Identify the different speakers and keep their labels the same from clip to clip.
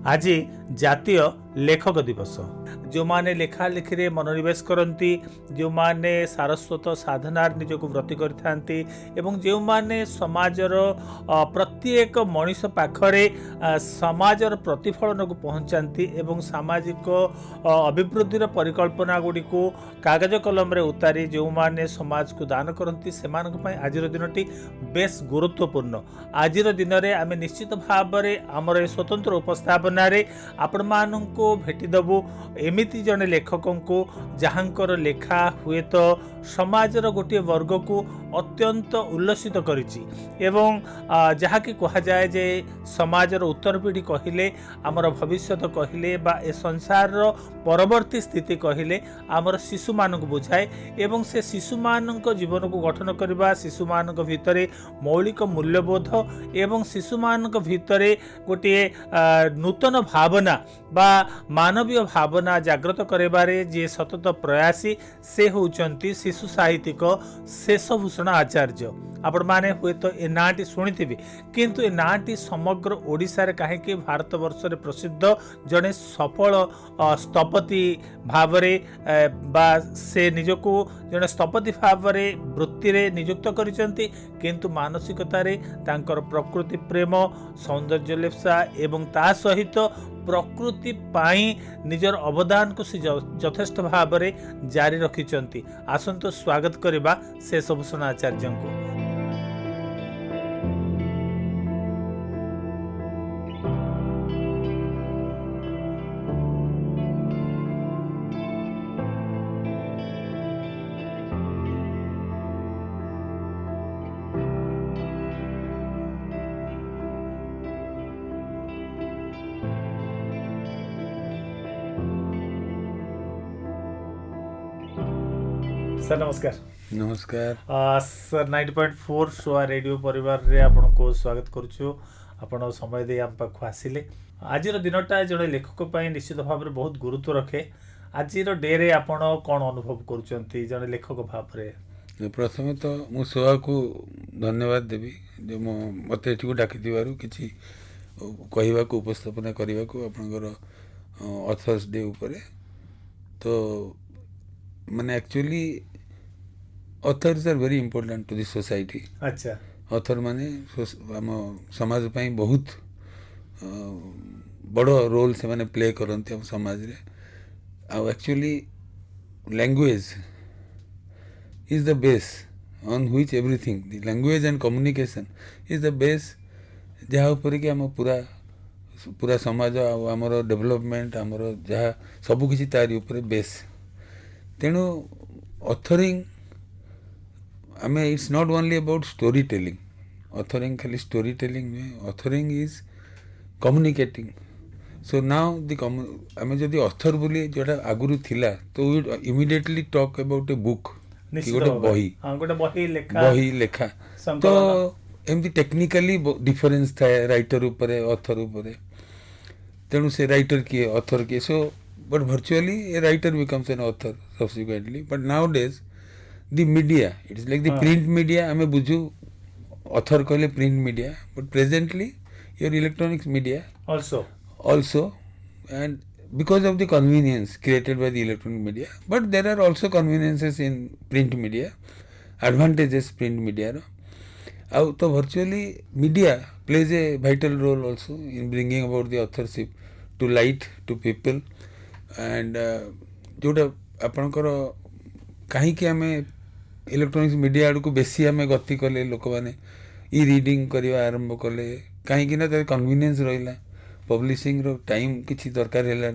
Speaker 1: आज जातीय लेखक दिवस। जो माने लेखा लेखिरे मनोनिवेश करती, जो माने सारस्वत साधनार निजक व्रती करथांती एवं जो माने समाजर प्रत्येक मनीष पाखरे समाजर प्रतिफलन को पहुंचाती एवं सामाजिक अभिवृद्धिर परिकल्पना गुड़ी को कागज कलम रे उतारी जो माने समाज को दान करती से आज दिनटी बेस गुरुत्वपूर्ण। आज दिन में आम निश्चित भाव में आमर स्वतंत्र उपस्थापन आपण मानू भेटिदेबू एमिति जने लेखक को जहाँकर लेखा हुए तो समाजर गोटे वर्ग को अत्यंत उल्लसित करिछि एवं जहाँकि कहा जाए जे समाजर उत्तर पीढ़ी कहले आमर भविष्यत कहले बा ए संसार परवर्ती स्थिति कहले आमर शिशु मानक बुझाए एवं से शिशु मानक जीवन को गठन करबा, शिशु मानक भितरे मौलिक मूल्यबोध एवं शिशु मानक भितरे गोटे नूतन भावना बा मानवीय भावना जागृत करेबारे जे सतत प्रयासी से होउचंती शिशु साहित्यिक शेषभूषण आचार्य। आपण माने हुए तो ए नाटी शुणिथिबे किंतु ए नाटी समग्र ओडिशा रे काहेकि भारत वर्ष रे प्रसिद्ध जने सफल स्थपति भावरे बा से निजको जने स्थपति भावरे वृत्ति रे नियुक्त करिसंती किंतु मानसिकता रे तांकर प्रकृति प्रेम सौंदर्य लेप्सा एवं ता सहित प्रकृति पाई निजर अवदान को से यथेष्ट भाव में जारी रखिंट। आसंतो स्वागत करवा शेषभूषण आचार्य को। सर नमस्कार।
Speaker 2: नमस्कार
Speaker 1: सर 90.4 सोआ रेडियो परिवार रे आपन को स्वागत करूछु। आपण समय दे हम पाखु आसिले। आज दिनटा जड़े लेखक पई निश्चित भाव में बहुत गुरुत्व रखे। आज डे रे आपण कोन अनुभव करूचंती जड़े लेखक भाव रे?
Speaker 2: प्रथमे तो मु सोआ को धन्यवाद देबी जो मते एठी को डाकी दिवारु किछि कहिबा को उपस्थापना करिबा को आपनकर ऑथर्स डे ऊपर। तो माने actually authors are very important to the society.
Speaker 1: अच्छा,
Speaker 2: ऑथर माने हम समाज पई बहुत बड़ो रोल से माने प्ले करते हम समाज रे। Ah actually language is the base on which everything, the language and communication is the base जहाँ ऊपर कि हम पूरा समाज आमर डेवलपमेंट आमर जहाँ सब किछि तारी ऊपर बेस। तेणु ऑथरिंग आमे it's not only about story telling. Authoring खाली स्टोरी टेलिंग में, authoring is communicating. So now the आमे जदि ऑथर बोली जोटा आगुरु थिला तो we immediately talk about a book कि गोटे बही लेखा। तो एमती टेक्निकली डिफरेंस थाए राइटर ऊपर ऑथर ऊपर। तेणु से राइटर किए ऑथर किए। So but virtually a writer becomes an author subsequently. But nowadays the media, it is like the print media. ame बुझू author कहले print media, but presently your electronic media also and because of the convenience created by the electronic media, but there are also conveniences in print media, advantages print media ro. Out तो virtually media plays a vital role also in bringing about the authorship to light to people. And जोटा आपणकर कहीं आम electronics media आड़ को बेसी आम गति कले लोक मैंने ई रीडिंग करवा आरंभ कले कहीं ना कन्वीनियंस रहा। पब्लिशिंग रो टाइम किसी दरकार है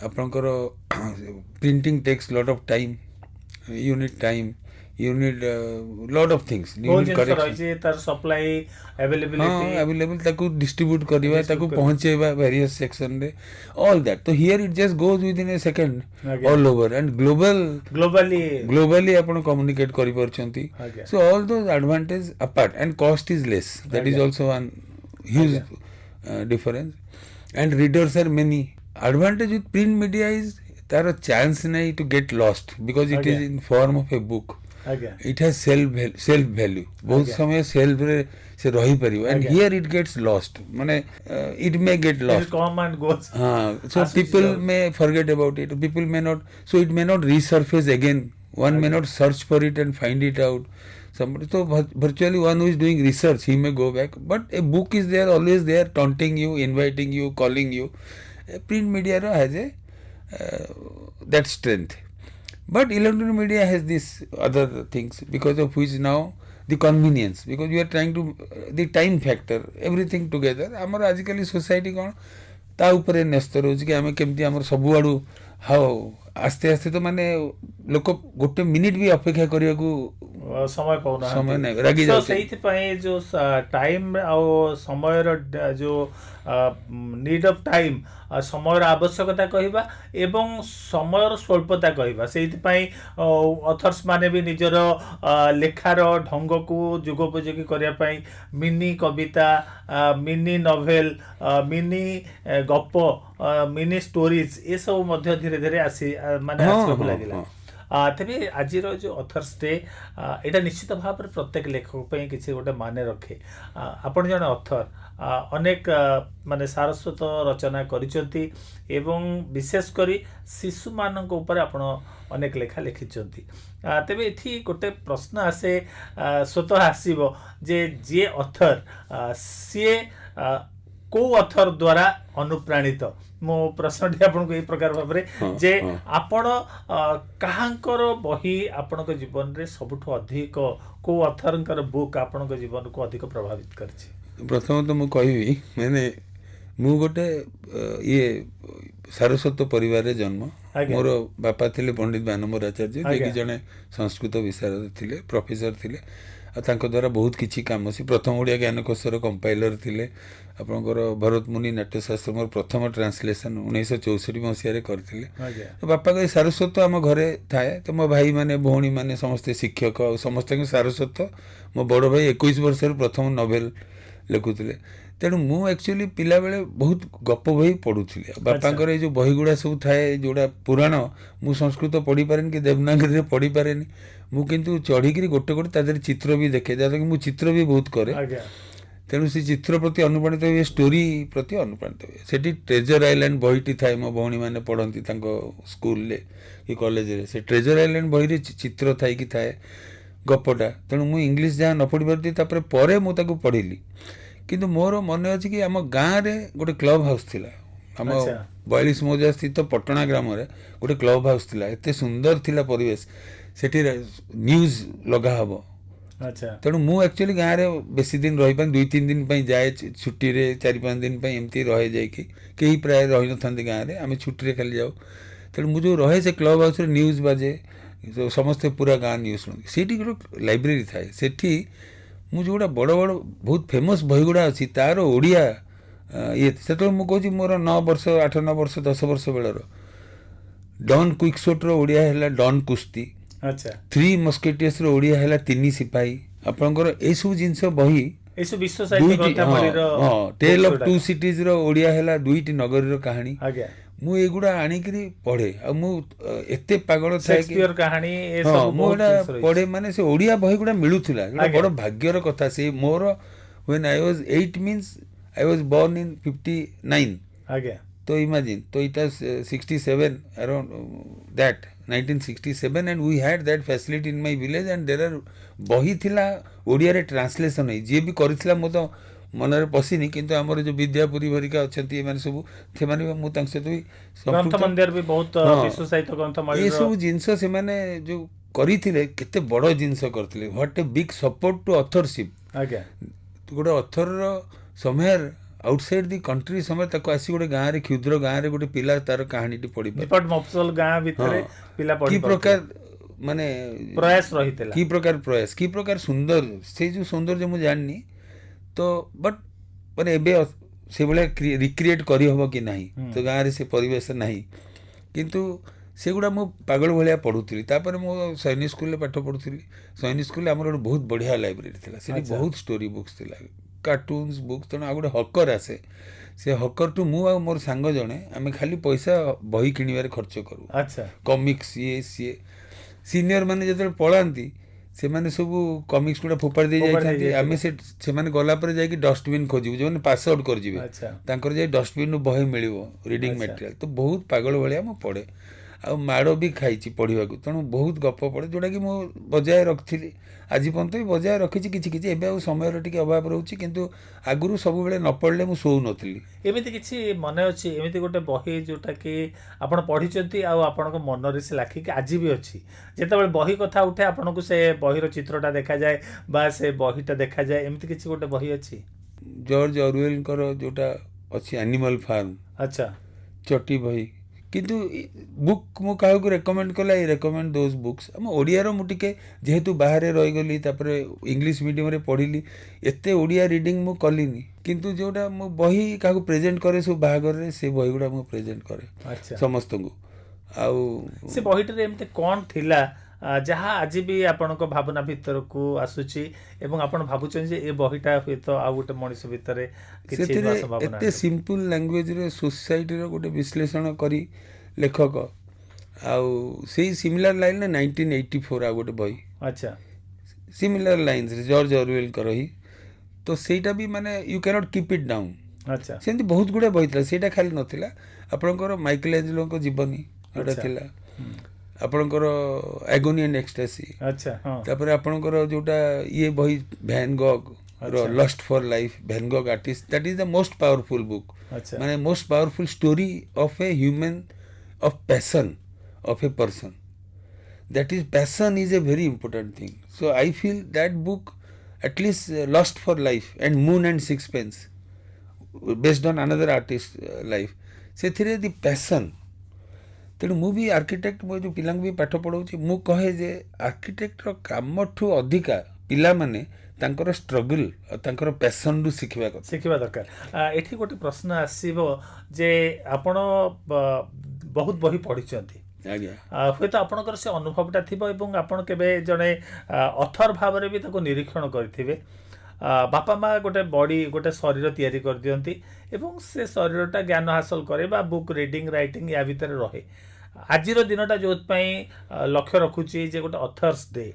Speaker 2: आपणकर printing takes lot of time, you need time, you need lot of things, you need correction
Speaker 1: तार सप्लाई अवेलेबिलिटी
Speaker 2: अवेलेबल ताकू डिस्ट्रीब्यूट करबा ताकू पहुंचेबा वेरियस सेक्शन रे ऑल दैट। तो here it just goes within a second all over and globally आपण communicate करि परछंती। So all those advantage apart and cost is less, that is also one huge difference and readers are many. Advantage with print media is तार chance नहीं to get lost because it is in form of a book. It has shelf value बहुत समय shelf रे से रही परिबो and here it gets lost माने it may get lost
Speaker 1: come and goes
Speaker 2: हां so people may forget about it people may not so it may not resurface again one may not search for it and find it out somebody so virtually one who is doing research he may go back but a book is there always there taunting you inviting you calling you print media has a that strength but electronic media has this other things because of which now the convenience because you are trying to the time factor everything together amar ajikali society kon ता ऊपर न्यस्त रोज कि आम केमती आम सब आड़ू हाओ आस्ते आस्ते तो माने लोक गोटे मिनिट भी अपेक्षा करिया को समय नहीं रागी जाउ
Speaker 1: जो टाइम आ समय जो नीड ऑफ टाइम समय आवश्यकता कहबा एवं समय स्वल्पता कहबा सेइथिपाई ऑथर्स माने भी निजर लेखार ढंग को जुगोपयोगी करिया पई मिनी कविता मिनी नोवेल मिनी गप मिनी स्टोरीज ये सब मध्य धीरे धीरे आसी माने आसबाक लागिला तेरे आज जो ऑथर्स डे यहाँ निश्चित भाव में प्रत्येक लेखक किसी गोटे माने रखे आपण जन ऑथर अनेक माने सारस्वत रचना करिसंती एवं विशेष करी शिशु मानक ऊपर आपण अनेक लेखा लिखिसंती तेबे एथि गोटे प्रश्न आसे स्वतः आसीबो जे ऑथर सी को ऑथर द्वारा अनुप्राणित मो प्रश्नटी आपन को ए प्रकार भाबरे जे आपण काहांकर बही आपन को जीवन रे सबठो अधिक को ऑथरंकर बुक आपन को जीवन को अधिक प्रभावित करछि
Speaker 2: प्रथम तो मु कहिबी माने मु गोटे ये सारस्वत परिवार रे जन्म मोर बापा थिले पंडित बानमोर आचार्य जे कि जने संस्कृत विशारद थिले प्रोफेसर थिले तांको द्वारा बहुत किछि काम अछि प्रथम ओडिया ज्ञानकोशर कंपाइलर थिले आपनकर भरत मुनि नाट्यशास्त्र मोर प्रथम ट्रांसलेशन 1964 मसिया रे करथिले तो बापा के सारस्वत हम घरे थाए तो मो भाई माने भौणी माने समस्त शिक्षक समस्त के सारस्वत मो बड़ भाई 21 वर्ष रे प्रथम नोवेल लिखुथिले तेणु मु एक्चुअली पिला बेले बहुत गप बही पढुथिले बापांकर ए जो बही गुडा सब थाए जोडा पुराण मु संस्कृत पढी पारेन कि देवनागरी रे पढी पारेनी मु किंतु चढ़ी करी गोटे गोटे तादर चित्र भी देखे जाता कि मु चित्र भी बहुत करे तेणु से चित्र प्रति अनुप्राणित हुए स्टोरी प्रति अनुप्राणित हुए सेठी ट्रेजर आइलैंड बहीटी थाए मो भौणी माने पढ़ती स्कूल ले कि कॉलेज रे से ट्रेजर आइलैंड बही रे चित्र थाई कि थाए गपटा तेणु मु इंग्लिश जहाँ न पढ़ी पारती तापर परे मु ताकू पढ़िली किंतु मोर मन अछि कि आम गाँव रे गोटे क्लब हाउस थिला आम 42 मौजा स्थित पटना ग्राम रे गोटे क्लब हाउस थिला एते सुंदर थिला परिवेश सेठी न्यूज लगा हबो
Speaker 1: अच्छा
Speaker 2: तेणु मु एक्चुअली गाँव रे बेसी दिन रही पान 2-3 दिन पई जाए छुट्टी रे 4-5 दिन पई एमती रहे जाय कि केही प्राय रही न थांती गाँव रे आमे छुट्टी रे खाली जाऊ तेणु मु जो रहे से क्लब हाउस रे न्यूज बाजे तो समस्त पूरा गाँव न्यूज सुन सेठी गोटे लाइब्रेरी थाए सेठी मु जोड़ा बड़ बड़ बहुत फेमस बहीगुड़ा अच्छी तार ओडिया ये से मु कहूँ मोर 9 वर्ष 8-9 वर्ष 10 वर्ष बेलर डॉन क्विकसोट रो ओडिया हैला डॉन कुश्ती
Speaker 1: अच्छा
Speaker 2: 3 मस्केटियर्स रो ओडिया हैला 3 सिपाही आपनकर ए सब जिंस बही
Speaker 1: ए सब विश्व साहित्य ग्रंथावली रो
Speaker 2: टेल ऑफ 2 सिटीज रो ओडिया हैला 2टी नगरी रो कहानी
Speaker 1: आज्ञा
Speaker 2: मु एगुडा आनी करी पढे आ मु एते पागल थाए
Speaker 1: शेक्सपियर कहानी ए सब
Speaker 2: बहुत पढे माने से ओडिया बही गुडा मिलुथिला गुडा बड़ भाग्यर कथा से मोर when I was 8 means I was born in 59
Speaker 1: आज्ञा
Speaker 2: तो इमेजिन तो it was 67 around that 1967 and we had that facility in my village and there are बही थिला ओडिया रे ट्रांसलेशन है जे भी करिथिला मो तो मनरे पसिनी किंतु हमर जो विद्यापुरी भरिका अछंती माने सब थे माने मु तांक से भी
Speaker 1: ग्रंथ मंदिर भी बहुत विश्व साहित्य ग्रंथ मंदिर
Speaker 2: ये सब जिंस से माने जो करिथिले केते बड़ जिंस करथिले what a big support to authorship
Speaker 1: आज्ञा
Speaker 2: गोटे ऑथर रो समय आउटसाइड दी कंट्री समय तक आसी गोटे गाँव रे क्षुद्र गाँव रे गोटे पिला तार कहानी टी पढ़ी
Speaker 1: निपट मफसल गाँव भितरे पिला पढ़ी
Speaker 2: की प्रकार माने
Speaker 1: प्रयास रहितला
Speaker 2: की प्रकार सुंदर से जो सुंदर जो मु जाननी तो बट माने एबे से बले रिक्रिएट करी हबो कि नाही तो गाँव रे से परिवेश नाही किंतु से गुडा मु पागल भलिया पढुथली तापर मु सैनिक स्कूल ले पाठ पढुथली सैनिक स्कूल हमर बहुत बढ़िया लाइब्रेरी थिला से बहुत स्टोरी बुक्स थिला कार्टून्स बुक्स तेणु गोटे हकर आसे से हकर टू मु आ मोर सांग जणे आमे खाली पैसा बही किनिबारे खर्च करू
Speaker 1: अच्छा
Speaker 2: कॉमिक्स ये सी सीनियर माने जते पळांती ସେମାନେ ସବୁ କମିକ୍ସ ଗୁଡ଼ା ଫୋପାଡ଼ି ଦେଇ ଯାଇଥାନ୍ତି ଆମେ ସେମାନେ ଗଲା ପରେ ଯାଇକି ଡଷ୍ଟବିନ୍ ଖୋଜିବୁ ଯେଉଁମାନେ ପାସ୍ ଆଉଟ୍ କରିଯିବେ ତାଙ୍କର ଯାଇ ଡଷ୍ଟବିନ୍ରୁ ବହି ମିଳିବ ରିଡ଼ିଂ ମେଟେରିଆଲ୍। ତ ବହୁତ ପାଗଳ ଭଳିଆ ମୁଁ ପଢ଼େ ଆଉ ମାଡ଼ ବି ଖାଇଛି ପଢ଼ିବାକୁ। ତେଣୁ ବହୁତ ଗପ ପଢ଼େ ଯେଉଁଟାକି ମୁଁ ବଜାୟ ରଖିଥିଲି ଆଜି ପର୍ଯ୍ୟନ୍ତ ବି ବଜାୟ ରଖିଛି କିଛି କିଛି। ଏବେ ଆଉ ସମୟର ଟିକେ ଅଭାବ ରହୁଛି କିନ୍ତୁ ଆଗରୁ ସବୁବେଳେ ନ ପଢ଼ିଲେ ମୁଁ ଶୋଉନଥିଲି।
Speaker 1: ଏମିତି କିଛି ମନେ ଅଛି ଏମିତି ଗୋଟେ ବହି ଯେଉଁଟାକି ଆପଣ ପଢ଼ିଛନ୍ତି ଆଉ ଆପଣଙ୍କ ମନରେ ସେ ଲାଖିକି ଆଜି ବି ଅଛି? ଯେତେବେଳେ ବହି କଥା ଉଠେ ଆପଣଙ୍କୁ ସେ ବହିର ଚିତ୍ରଟା ଦେଖାଯାଏ ବା ସେ ବହିଟା ଦେଖାଯାଏ, ଏମିତି କିଛି ଗୋଟେ ବହି ଅଛି?
Speaker 2: ଜର୍ଜ ଅରୁଏଲଙ୍କର ଯେଉଁଟା ଅଛି ଆନିମାଲ ଫାର୍ମ,
Speaker 1: ଆଚ୍ଛା,
Speaker 2: ଚଟି ବହି। କିନ୍ତୁ ବୁକ୍ ମୁଁ କାହାକୁ ରେକମେଣ୍ଡ କଲେ ଆଇ ରେକମେଣ୍ଡ ଦୋଜ୍ ବୁକ୍ସ। ଆମ ଓଡ଼ିଆର ମୁଁ ଟିକେ ଯେହେତୁ ବାହାରେ ରହିଗଲି ତାପରେ ଇଂଲିଶ ମିଡ଼ିୟମରେ ପଢ଼ିଲି ଏତେ ଓଡ଼ିଆ ରିଡ଼ିଂ ମୁଁ କଲିନି। କିନ୍ତୁ ଯେଉଁଟା ମୁଁ ବହି କାହାକୁ ପ୍ରେଜେଣ୍ଟ କରେ ସବୁ ବାହାଘରରେ ସେ ବହିଗୁଡ଼ା ମୁଁ ପ୍ରେଜେଣ୍ଟ କରେ ସମସ୍ତଙ୍କୁ। ଆଉ
Speaker 1: ସେ ବହିଟାରେ ଏମିତି କ'ଣ ଥିଲା ଯାହା ଆଜି ବି ଆପଣଙ୍କ ଭାବନା ଭିତରକୁ ଆସୁଛି ଏବଂ ଆପଣ ଭାବୁଛନ୍ତି ଯେ ଏ ବହିଟା ହୁଏତ ଆଉ ଗୋଟେ ମଣିଷ ଭିତରେ
Speaker 2: ସେଥିରେ ଏତେ ସିମ୍ପଲ୍ ଲାଙ୍ଗୁଏଜରେ ସୋସାଇଟିର ଗୋଟେ ବିଶ୍ଳେଷଣ କରି ଲେଖକ ଆଉ ସେଇ ସିମିଲାର ଲାଇନ୍ରେ 1984 ଆଉ ଗୋଟେ ବହି
Speaker 1: ଆଚ୍ଛା
Speaker 2: ସିମିଲାର ଲାଇନ୍ସରେ ଜର୍ଜ ଅରୁଏଲଙ୍କର ହିଁ। ତ ସେଇଟା ବି ମାନେ you can't keep it down.
Speaker 1: ଆଚ୍ଛା,
Speaker 2: ସେମିତି ବହୁତ ଗୁଡ଼ାଏ ବହି ଥିଲା, ସେଇଟା ଖାଲି ନଥିଲା। ଆପଣଙ୍କର ମାଇକେଲ ଏଞ୍ଜେଲୋଙ୍କ ଜୀବନୀ ଯେଉଁଟା ଥିଲା, ଆପଣଙ୍କର ଆଗୋନି ଆଣ୍ଡ ଏକ୍ସଟାସି, ତାପରେ ଆପଣଙ୍କର ଯେଉଁଟା ଇଏ ବହି ଭ୍ୟାନ୍ ଗଗ୍ ର lust for life, Van Gogh artist, that is the most powerful book. ମାନେ most powerful story of a human, of passion of a person. That is, passion is a very important thing. So I feel that book, at least Lust for Life and Moon and Sixpence, based on another artist's life, ସେଥିରେ ଦି passion. ତେଣୁ ମୁଁ ବି architect, ମୁଁ ଯେଉଁ ପିଲାଙ୍କୁ ବି ପାଠ ପଢ଼ାଉଛି ମୁଁ କହେ ଯେ ଆର୍କିଟେକ୍ଟର କାମଠୁ ଅଧିକା ପିଲାମାନେ ତାଙ୍କର ଷ୍ଟ୍ରଗଲ୍ ଆଉ ତାଙ୍କର ପ୍ୟାସନ୍ରୁ ଶିଖିବା
Speaker 1: ଦରକାର। ଏଠି ଗୋଟେ ପ୍ରଶ୍ନ ଆସିବ ଯେ ଆପଣ ବହୁତ ବହି ପଢ଼ିଛନ୍ତି, ହୁଏତ ଆପଣଙ୍କର ସେ ଅନୁଭବଟା ଥିବ ଏବଂ ଆପଣ କେବେ ଜଣେ ଅଥର ଭାବରେ ବି ତାକୁ ନିରୀକ୍ଷଣ କରିଥିବେ। ବାପା ମା ଗୋଟେ ଶରୀର ତିଆରି କରିଦିଅନ୍ତି ଏବଂ ସେ ଶରୀରଟା ଜ୍ଞାନ ହାସଲ କରେ ବା ବୁକ୍ ରିଡ଼ିଂ ରାଇଟିଂ ୟା ଭିତରେ ରହେ। ଆଜିର ଦିନଟା ଯେଉଁଥିପାଇଁ ଲକ୍ଷ୍ୟ ରଖୁଛି ଯେ ଗୋଟେ ଅଥର୍ସ ଡେ,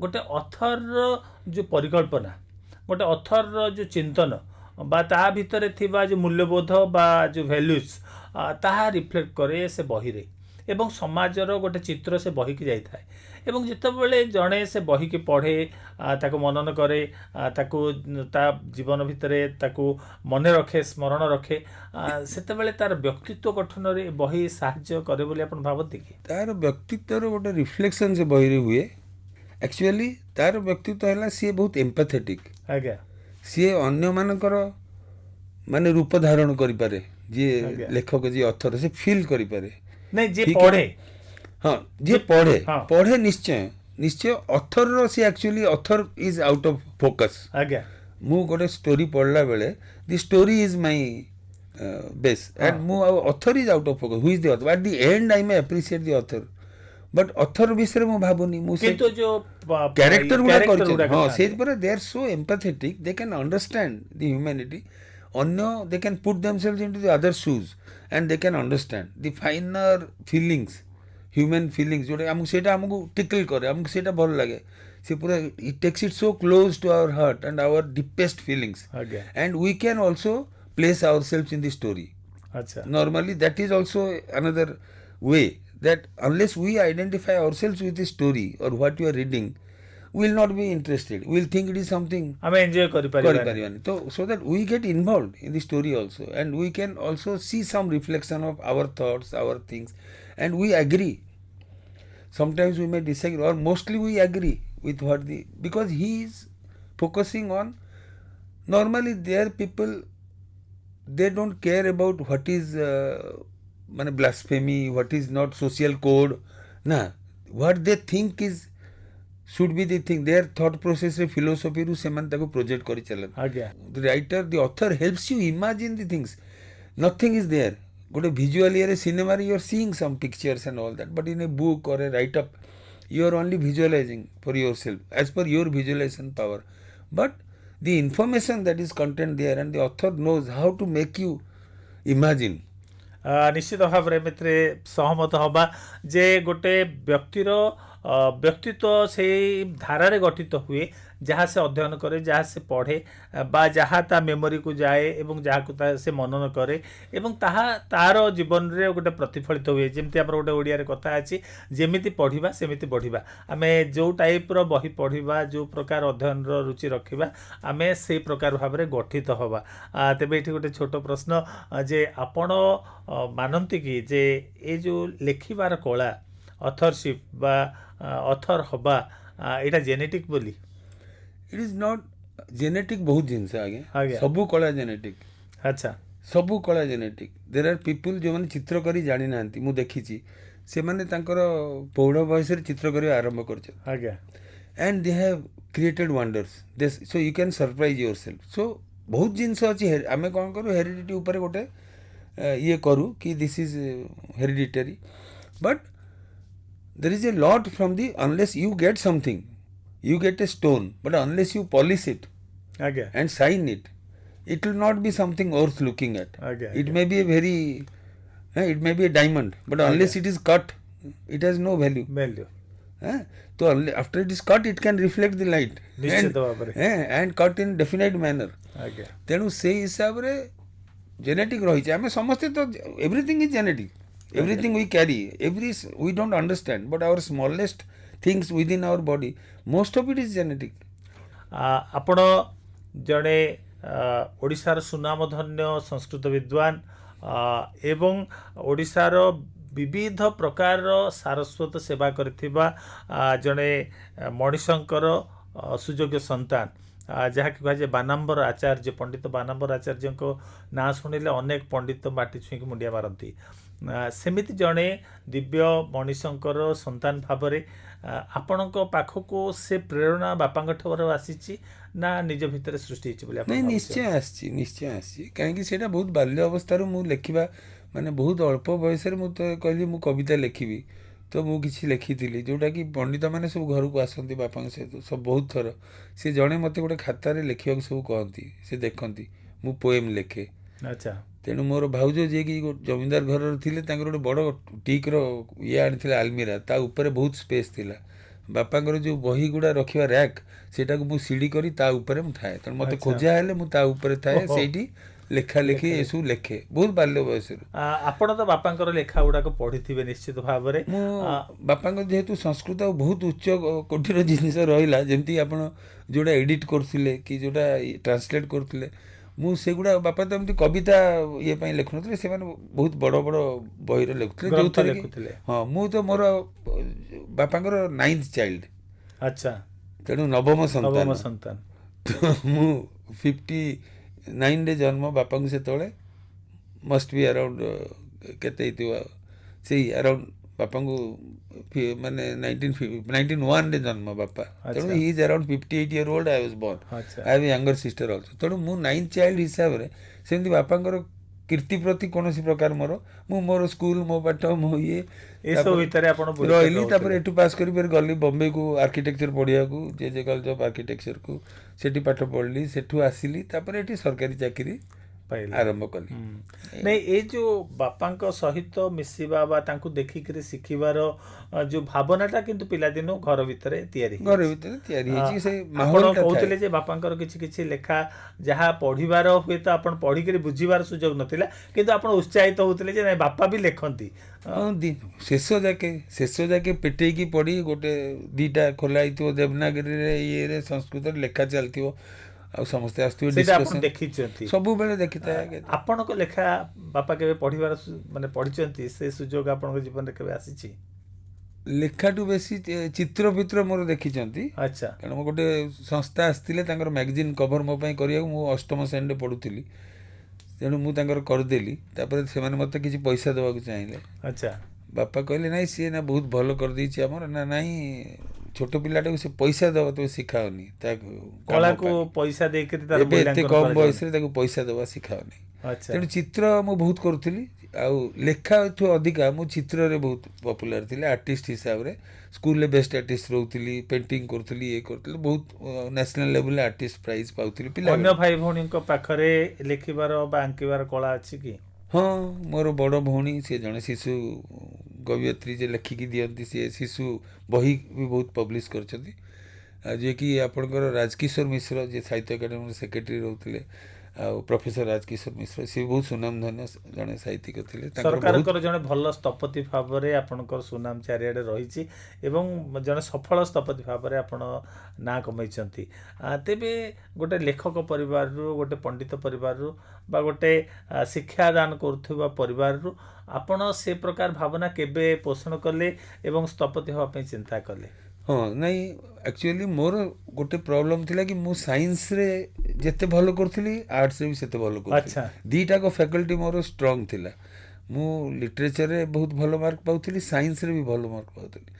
Speaker 1: ଗୋଟେ ଅଥରର ଯେଉଁ ପରିକଳ୍ପନା, ଗୋଟେ ଅଥରର ଯେଉଁ ଚିନ୍ତନ ବା ତା ଭିତରେ ଥିବା ଯେଉଁ ମୂଲ୍ୟବୋଧ ବା ଯେଉଁ ଭ୍ୟାଲ୍ୟୁଜ୍ ତାହା ରିଫ୍ଲେକ୍ଟ କରେ ସେ ବହିରେ ଏବଂ ସମାଜର ଗୋଟେ ଚିତ୍ର ସେ ବହିକି ଯାଇଥାଏ। ଏବଂ ଯେତେବେଳେ ଜଣେ ସେ ବହିକି ପଢ଼େ, ତାକୁ ମନନ କରେ, ତାକୁ ତା ଜୀବନ ଭିତରେ ତାକୁ ମନେ ରଖେ, ସ୍ମରଣ ରଖେ, ସେତେବେଳେ ତାର ବ୍ୟକ୍ତିତ୍ୱ ଗଠନରେ ବହି ସାହାଯ୍ୟ କରେ ବୋଲି ଆପଣ ଭାବନ୍ତି କି?
Speaker 2: ତାର ବ୍ୟକ୍ତିତ୍ୱର ଗୋଟେ ରିଫ୍ଲେକ୍ସନ୍ ସେ ବହିରେ ହୁଏ। ଆକ୍ଚୁଆଲି ତାର ବ୍ୟକ୍ତିତ୍ୱ ହେଲା ସିଏ ବହୁତ ଏମ୍ପାଥେଟିକ୍।
Speaker 1: ଆଜ୍ଞା,
Speaker 2: ସିଏ ଅନ୍ୟମାନଙ୍କର ମାନେ ରୂପ ଧାରଣ କରିପାରେ। ଯିଏ ଲେଖକ, ଯିଏ ଅଥର, ସେ ଫିଲ୍ କରିପାରେ।
Speaker 1: ନାଇଁ ଯିଏ ପଢ଼େ,
Speaker 2: ହଁ ଯିଏ ପଢ଼େ ନିଶ୍ଚୟ ଅଥରର ସିଏ actually author is out of focus.
Speaker 1: ଆଜ୍ଞା,
Speaker 2: ମୁଁ ଗୋଟେ ଷ୍ଟୋରି ପଢ଼ିଲା ବେଳେ the story is my base and ମୁଁ ଆଉ author is out of focus. Who is the author? At the end I may appreciate the author, but author ବିଷୟରେ ମୁଁ ଭାବୁନି। ମୁଁ ସେ କ୍ୟାରେକ୍ଟର ଗୁଡ଼ା କରିଛନ୍ତି, ହଁ ସେଇଥିପରେ they are so empathetic, they can understand the humanity. they can put themselves into the other shoes and they can understand the finer feelings, human feelings, जोटा हमको सेटा हमको tickle करे, हमको सेटा भल लगे, से पूरा it takes it so close to our heart and our deepest feelings, and we can also place ourselves in the story. Normally that is also another way, that unless we identify ourselves with the story or what we are reading, we will not be interested. We will think it is something
Speaker 1: ଆମେ enjoy କରିପାରିବାନି।
Speaker 2: So that we get involved in the story also, and we can also see some reflection of our thoughts, our things, and we agree. Sometimes we may disagree, or mostly we agree with because he is focusing on, normally there people, they don't care about what is blasphemy, what is not social code, what they think is should be the thing, their thought process re philosophy ru seman taku project kari chalan. The writer, the author helps you imagine the things. Nothing is there. Gote visual ere cinema re you are seeing some pictures and all that, but in a book or a write up you are only visualizing for yourself as per your visualization power, but the information that is content there and the author knows how to make you imagine.
Speaker 1: ନିଶ୍ଚିତ ଭାବରେ ମିତ୍ରେ ସହମତ ହେବା ଯେ ଗୋଟେ ବ୍ୟକ୍ତିର ବ୍ୟକ୍ତିତ୍ୱ ସେଇ ଧାରାରେ ଗଠିତ ହୁଏ ଯାହା ସେ ଅଧ୍ୟୟନ କରେ, ଯାହା ସେ ପଢ଼େ ବା ଯାହା ତା ମେମୋରିକୁ ଯାଏ ଏବଂ ଯାହାକୁ ସେ ମନନ କରେ ଏବଂ ତାହା ତାର ଜୀବନରେ ଗୋଟେ ପ୍ରତିଫଳିତ ହୁଏ। ଯେମିତି ଆମର ଗୋଟେ ଓଡ଼ିଆରେ କଥା ଅଛି, ଯେମିତି ପଢ଼ିବା ସେମିତି ବଢ଼ିବା। ଆମେ ଯେଉଁ ଟାଇପ୍ର ବହି ପଢ଼ିବା, ଯେଉଁ ପ୍ରକାର ଅଧ୍ୟୟନର ରୁଚି ରଖିବା, ଆମେ ସେଇ ପ୍ରକାର ଭାବରେ ଗଠିତ ହେବା। ତେବେ ଏଠି ଗୋଟେ ଛୋଟ ପ୍ରଶ୍ନ ଯେ ଆପଣ ମାନନ୍ତି କି ଯେ ଏ ଯେଉଁ ଲେଖିବାର କଳା, ଅଥରସିପ୍ ବା ଅଥର ହବା, ଏଇଟା ଜେନେଟିକ୍ ବୋଲି?
Speaker 2: It is not genetic. ବହୁତ ଜିନିଷ ଆଜ୍ଞା, ସବୁ କଳା ଜେନେଟିକ୍।
Speaker 1: ଆଚ୍ଛା,
Speaker 2: ସବୁ କଳା ଜେନେଟିକ୍। ଦେର୍ ଆର୍ ପିପୁଲ୍ ଯେଉଁମାନେ ଚିତ୍ର କରି ଜାଣିନାହାନ୍ତି, ମୁଁ ଦେଖିଛି ସେମାନେ ତାଙ୍କର ପୌଢ଼ ବୟସରେ ଚିତ୍ର କରିବା ଆରମ୍ଭ କରିଛନ୍ତି।
Speaker 1: ଆଜ୍ଞା,
Speaker 2: and they have created wonders. So you can surprise yourself. So ବହୁତ ଜିନିଷ ଅଛି। ଆମେ କ'ଣ କରୁ, ହେରିଡ଼ିଟି ଉପରେ ଗୋଟେ ଇଏ କରୁ କି this is hereditary, but there is a lot from the, unless you get something, you get a stone, but unless you polish it
Speaker 1: ଆଜ୍ଞା,
Speaker 2: and shine it, it will not be something worth looking at.
Speaker 1: ଆଜ୍ଞା,
Speaker 2: It may be a very it may be a diamond, but unless it is cut, it has no value.
Speaker 1: value
Speaker 2: So after it is cut, it can reflect the light
Speaker 1: ନିଶ୍ଚିତ ଭାବରେ।
Speaker 2: and cut in definite manner.
Speaker 1: ଆଜ୍ଞା,
Speaker 2: ତେଣୁ ସେଇ ହିସାବରେ genetic ରହିଛି। ଆମେ ସମସ୍ତେ ତ everything is genetic, everything we carry, we don't understand, but our smallest things within our body, most of it is genetic.
Speaker 1: ଆପଣ ଜଣେ ଓଡ଼ିଶାର ସୁନାମଧନ୍ୟ ସଂସ୍କୃତ ବିଦ୍ୱାନ ଏବଂ ଓଡ଼ିଶାର ବିବିଧ ପ୍ରକାରର ସାରସ୍ୱତ ସେବା କରିଥିବା ଜଣେ ମଣିଷଙ୍କର ସୁଯୋଗ୍ୟ ସନ୍ତାନ, ଯାହାକି କୁହାଯାଏ ବାନାମ୍ବର ଆଚାର୍ଯ୍ୟ। ପଣ୍ଡିତ ବାନାମ୍ବର ଆଚାର୍ଯ୍ୟଙ୍କ ନାଁ ଶୁଣିଲେ ଅନେକ ପଣ୍ଡିତ ମାଟି ଛୁଇଁକି ମୁଣ୍ଡିଆ ମାରନ୍ତି। ସେମିତି ଜଣେ ଦିବ୍ୟ ମଣିଷଙ୍କର ସନ୍ତାନ ଭାବରେ ଆପଣଙ୍କ ପାଖକୁ ସେ ପ୍ରେରଣା ବାପାଙ୍କ ଠାରୁ ଆସିଛି ନା ନିଜ ଭିତରେ ସୃଷ୍ଟି ହେଇଛି ବୋଲି ଆପଣ
Speaker 2: ନାଇଁ,
Speaker 1: ଭାବୁଛନ୍ତି?
Speaker 2: ନିଶ୍ଚୟ ଆସିଛି। କାହିଁକି ସେଇଟା ବହୁତ ବାଲ୍ୟ ଅବସ୍ଥାରୁ ମୁଁ ଲେଖିବା, ମାନେ ବହୁତ ଅଳ୍ପ ବୟସରେ ମୁଁ ତ କହିଲି ମୁଁ କବିତା ଲେଖିବି, ତ ମୁଁ କିଛି ଲେଖିଥିଲି ଯେଉଁଟାକି ପଣ୍ଡିତମାନେ ସବୁ ଘରକୁ ଆସନ୍ତି ବାପାଙ୍କ ସହିତ ସବୁ ବହୁତ ଥର। ସେ ଜଣେ ମୋତେ ଗୋଟେ ଖାତାରେ ଲେଖିବାକୁ ସବୁ କହନ୍ତି, ସେ ଦେଖନ୍ତି ମୁଁ ପୋଏମ୍ ଲେଖେ।
Speaker 1: ଆଚ୍ଛା,
Speaker 2: ତେଣୁ ମୋର ଭାଉଜ ଯିଏକି ଜମିଦାର ଘରର ଥିଲେ, ତାଙ୍କର ଗୋଟେ ବଡ଼ ଟିକ୍ର ଇଏ ଆଣିଥିଲେ ଆଲମିରା, ତା ଉପରେ ବହୁତ ସ୍ପେସ୍ ଥିଲା। ବାପାଙ୍କର ଯେଉଁ ବହି ଗୁଡ଼ା ରଖିବା ର୍ୟାକ୍, ସେଇଟାକୁ ମୁଁ ସିଡ଼ି କରି ତା ଉପରେ ମୁଁ ଥାଏ। ତେଣୁ ମୋତେ ଖୋଜା ହେଲେ ମୁଁ ତା ଉପରେ ଥାଏ, ସେଇଠି ଲେଖା ଲେଖି ଏସବୁ ଲେଖେ ବହୁତ ବାଲ୍ୟ ବୟସରୁ।
Speaker 1: ଆପଣ ତ ବାପାଙ୍କର ଲେଖା ଗୁଡ଼ାକ ପଢ଼ିଥିବେ ନିଶ୍ଚିତ ଭାବରେ।
Speaker 2: ମୁଁ ବାପାଙ୍କର ଯେହେତୁ ସଂସ୍କୃତ ଆଉ ବହୁତ ଉଚ୍ଚ କୋଟିର ଜିନିଷ ରହିଲା, ଯେମିତି ଆପଣ ଯେଉଁଟା ଏଡ଼ିଟ୍ କରୁଥିଲେ କି ଯେଉଁଟା ଟ୍ରାନ୍ସଲେଟ୍ କରୁଥିଲେ, ମୁଁ ସେଗୁଡ଼ା, ବାପା ତ ଏମିତି କବିତା ଇଏ ପାଇଁ ଲେଖୁନଥିଲେ, ସେମାନେ ବହୁତ ବଡ଼ ବଡ଼ ବହିର ଲେଖୁଥିଲେ, ଯେଉଁଥିରେ
Speaker 1: ଲେଖୁଥିଲେ।
Speaker 2: ହଁ, ମୁଁ ତ ମୋର ବାପାଙ୍କର 9th ଚାଇଲ୍ଡ।
Speaker 1: ଆଚ୍ଛା,
Speaker 2: ତେଣୁ ନବମ
Speaker 1: ନବମ
Speaker 2: ସନ୍ତାନ।
Speaker 1: ସନ୍ତାନ।
Speaker 2: ତ ମୁଁ 59ରେ ଜନ୍ମ, ବାପାଙ୍କୁ ସେତେବେଳେ ମଷ୍ଟ ବି ଆରାଉଣ୍ଡ କେତେ ହେଇଥିବ, ସେଇ ଆରାଉଣ୍ଡ ବାପାଙ୍କୁ ମାନେ 1901ରେ ଜନ୍ମ ବାପା। ତେଣୁ he is around 58 year old, I was born. I have a younger sister also. ତେଣୁ ମୁଁ 9th child ହିସାବରେ ସେମିତି ବାପାଙ୍କର କୀର୍ତ୍ତି ପ୍ରତି କୌଣସି ପ୍ରକାର ମୁଁ ମୋର ସ୍କୁଲ, ମୋ ପାଠ, ମୋ ଇଏ
Speaker 1: ଏସବୁ ଭିତରେ ଆପଣ
Speaker 2: ରହିଲି। ତାପରେ ଏଠୁ ପାସ୍ କରି ଫେର ଗଲି ବମ୍ବେକୁ ଆର୍କିଟେକ୍ଚର ପଢ଼ିବାକୁ, ଜେ କଲେଜ ଅଫ୍ ଆର୍କିଟେକ୍ଚରକୁ, ସେଠି ପାଠ ପଢ଼ିଲି। ସେଠୁ ଆସିଲି, ତାପରେ ଏଠି ସରକାରୀ ଚାକିରି ଆରମ୍ଭ କଲି।
Speaker 1: ନାଇଁ, ଏଇ ଯେଉଁ ବାପାଙ୍କ ସହିତ ମିଶିବା ବା ତାଙ୍କୁ ଦେଖିକିରି ଶିଖିବାର ଯେଉଁ ଭାବନାଟା କିନ୍ତୁ ପିଲାଦିନୁ ଘର ଭିତରେ ତିଆରି
Speaker 2: ହେଇଛି। ସେ
Speaker 1: ଆପଣ କହୁଥିଲେ ଯେ ବାପାଙ୍କର କିଛି କିଛି ଲେଖା ଯାହା ପଢ଼ିବାର, ହୁଏତ ଆପଣ ପଢ଼ିକିରି ବୁଝିବାର ସୁଯୋଗ ନଥିଲା, କିନ୍ତୁ ଆପଣ ଉତ୍ସାହିତ ହେଉଥିଲେ ଯେ ନାଇଁ ବାପା ବି ଲେଖନ୍ତି।
Speaker 2: ଶେଷ ଯାକେ ପେଟେଇକି ପଢ଼ି, ଗୋଟେ ଦିଟା ଖୋଲା ହେଇଥିବ ଦେବନାଗରୀରେ, ଇଏରେ ସଂସ୍କୃତରେ ଲେଖା ଚାଲିଥିବ, ଆଉ ସମସ୍ତେ ଆସୁଥିବେ ଡିସ୍କସନ୍,
Speaker 1: ଦେଖିଛନ୍ତି,
Speaker 2: ସବୁବେଳେ ଦେଖିଥାଏ।
Speaker 1: ଆପଣଙ୍କ ଲେଖା ବାପା କେବେ ପଢ଼ିବାର ମାନେ ପଢ଼ିଛନ୍ତି? ସେ ସୁଯୋଗ ଆପଣଙ୍କ ଜୀବନରେ କେବେ ଆସିଛି?
Speaker 2: ଲେଖାଠୁ ବେଶୀ ଚିତ୍ର ଫିତ୍ର ମୋର ଦେଖିଛନ୍ତି।
Speaker 1: ଆଚ୍ଛା,
Speaker 2: କାରଣ ମୁଁ ଗୋଟେ ସଂସ୍ଥା ଆସିଥିଲେ ତାଙ୍କର ମ୍ୟାଗାଜିନ୍ କଭର ମୋ ପାଇଁ କରିବାକୁ, ମୁଁ 8ମ ଶ୍ରେଣୀରେ ପଢ଼ୁଥିଲି, ତେଣୁ ମୁଁ ତାଙ୍କର କରିଦେଲି। ତାପରେ ସେମାନେ ମୋତେ କିଛି ପଇସା ଦେବାକୁ ଚାହିଁଲେ।
Speaker 1: ଆଚ୍ଛା,
Speaker 2: ବାପା କହିଲେ ନାଇଁ, ସିଏ ନା ବହୁତ ଭଲ କରିଦେଇଛି ଆମର, ନା ନାଇଁ ଛୋଟ ପିଲାଟାକୁ ସେ ପଇସା ଦେବ, ତମେ ଶିଖାଅନି ତାକୁ,
Speaker 1: କଳାକୁ ପଇସା ଦେଇକରି
Speaker 2: ଏବେ ଏତେ କମ୍ ବୟସରେ ତାକୁ ପଇସା ଦେବା ଶିଖାଅନି। ତେଣୁ ଚିତ୍ର ମୁଁ ବହୁତ କରୁଥିଲି, ଆଉ ଲେଖାଠୁ ଅଧିକା ମୁଁ ଚିତ୍ରରେ ବହୁତ ପପୁଲାର ଥିଲି। ଆର୍ଟିଷ୍ଟ ହିସାବରେ ସ୍କୁଲରେ ବେଷ୍ଟ ଆର୍ଟିଷ୍ଟ ରହୁଥିଲି, ପେଣ୍ଟିଂ କରୁଥିଲି, ଇଏ କରୁଥିଲି, ବହୁତ ନ୍ୟାସନାଲ ଲେଭେଲରେ ଆର୍ଟିଷ୍ଟ ପ୍ରାଇଜ୍ ପାଉଥିଲି।
Speaker 1: ଅନ୍ୟ ଭାଇ ଭଉଣୀଙ୍କ ପାଖରେ ଲେଖିବାର ବା ଆଙ୍କିବାର କଳା ଅଛି କି?
Speaker 2: ହଁ, ମୋର ବଡ଼ ଭଉଣୀ, ସେ ଜଣେ ଶିଶୁ कवियत्री जे लेखिकी दियंती सी शिशु बही भी बहुत पब्लिश करछथि जे कि आपनकर राजकिशोर मिश्र जे साहित्य अकादमी सेक्रेटरी रहउतले प्रोफेसर राजकिशोर मिश्र सी बहुत सुनाम धन्य जने साहित्यिक थिले
Speaker 1: सरकारकर जने भल स्थपति भाव आपणकर सुनाम चारिआडे रही एवं जने सफल स्थपति भाव आपण ना कमैछंती तेबे गोटे लेखक परिवार गोटे पंडित परिवार बा गोटे शिक्षादान करुवा परिवार आपण से प्रकार भावना केबे पोषण कले एवं स्थपति होवा पई चिंता कले
Speaker 2: हाँ नहीं एक्चुअली मोर गोटे प्रॉब्लम थिला कि मु साइंस रे जेते भलो करथली आर्ट्स रे भी सेते भलो करथली
Speaker 1: अच्छा
Speaker 2: दीटा को फैकल्टी मोर स्ट्रांग थिला मु लिटरेचर रे बहुत भलो मार्क पाउथली साइंस रे भी भलो मार्क पाउथली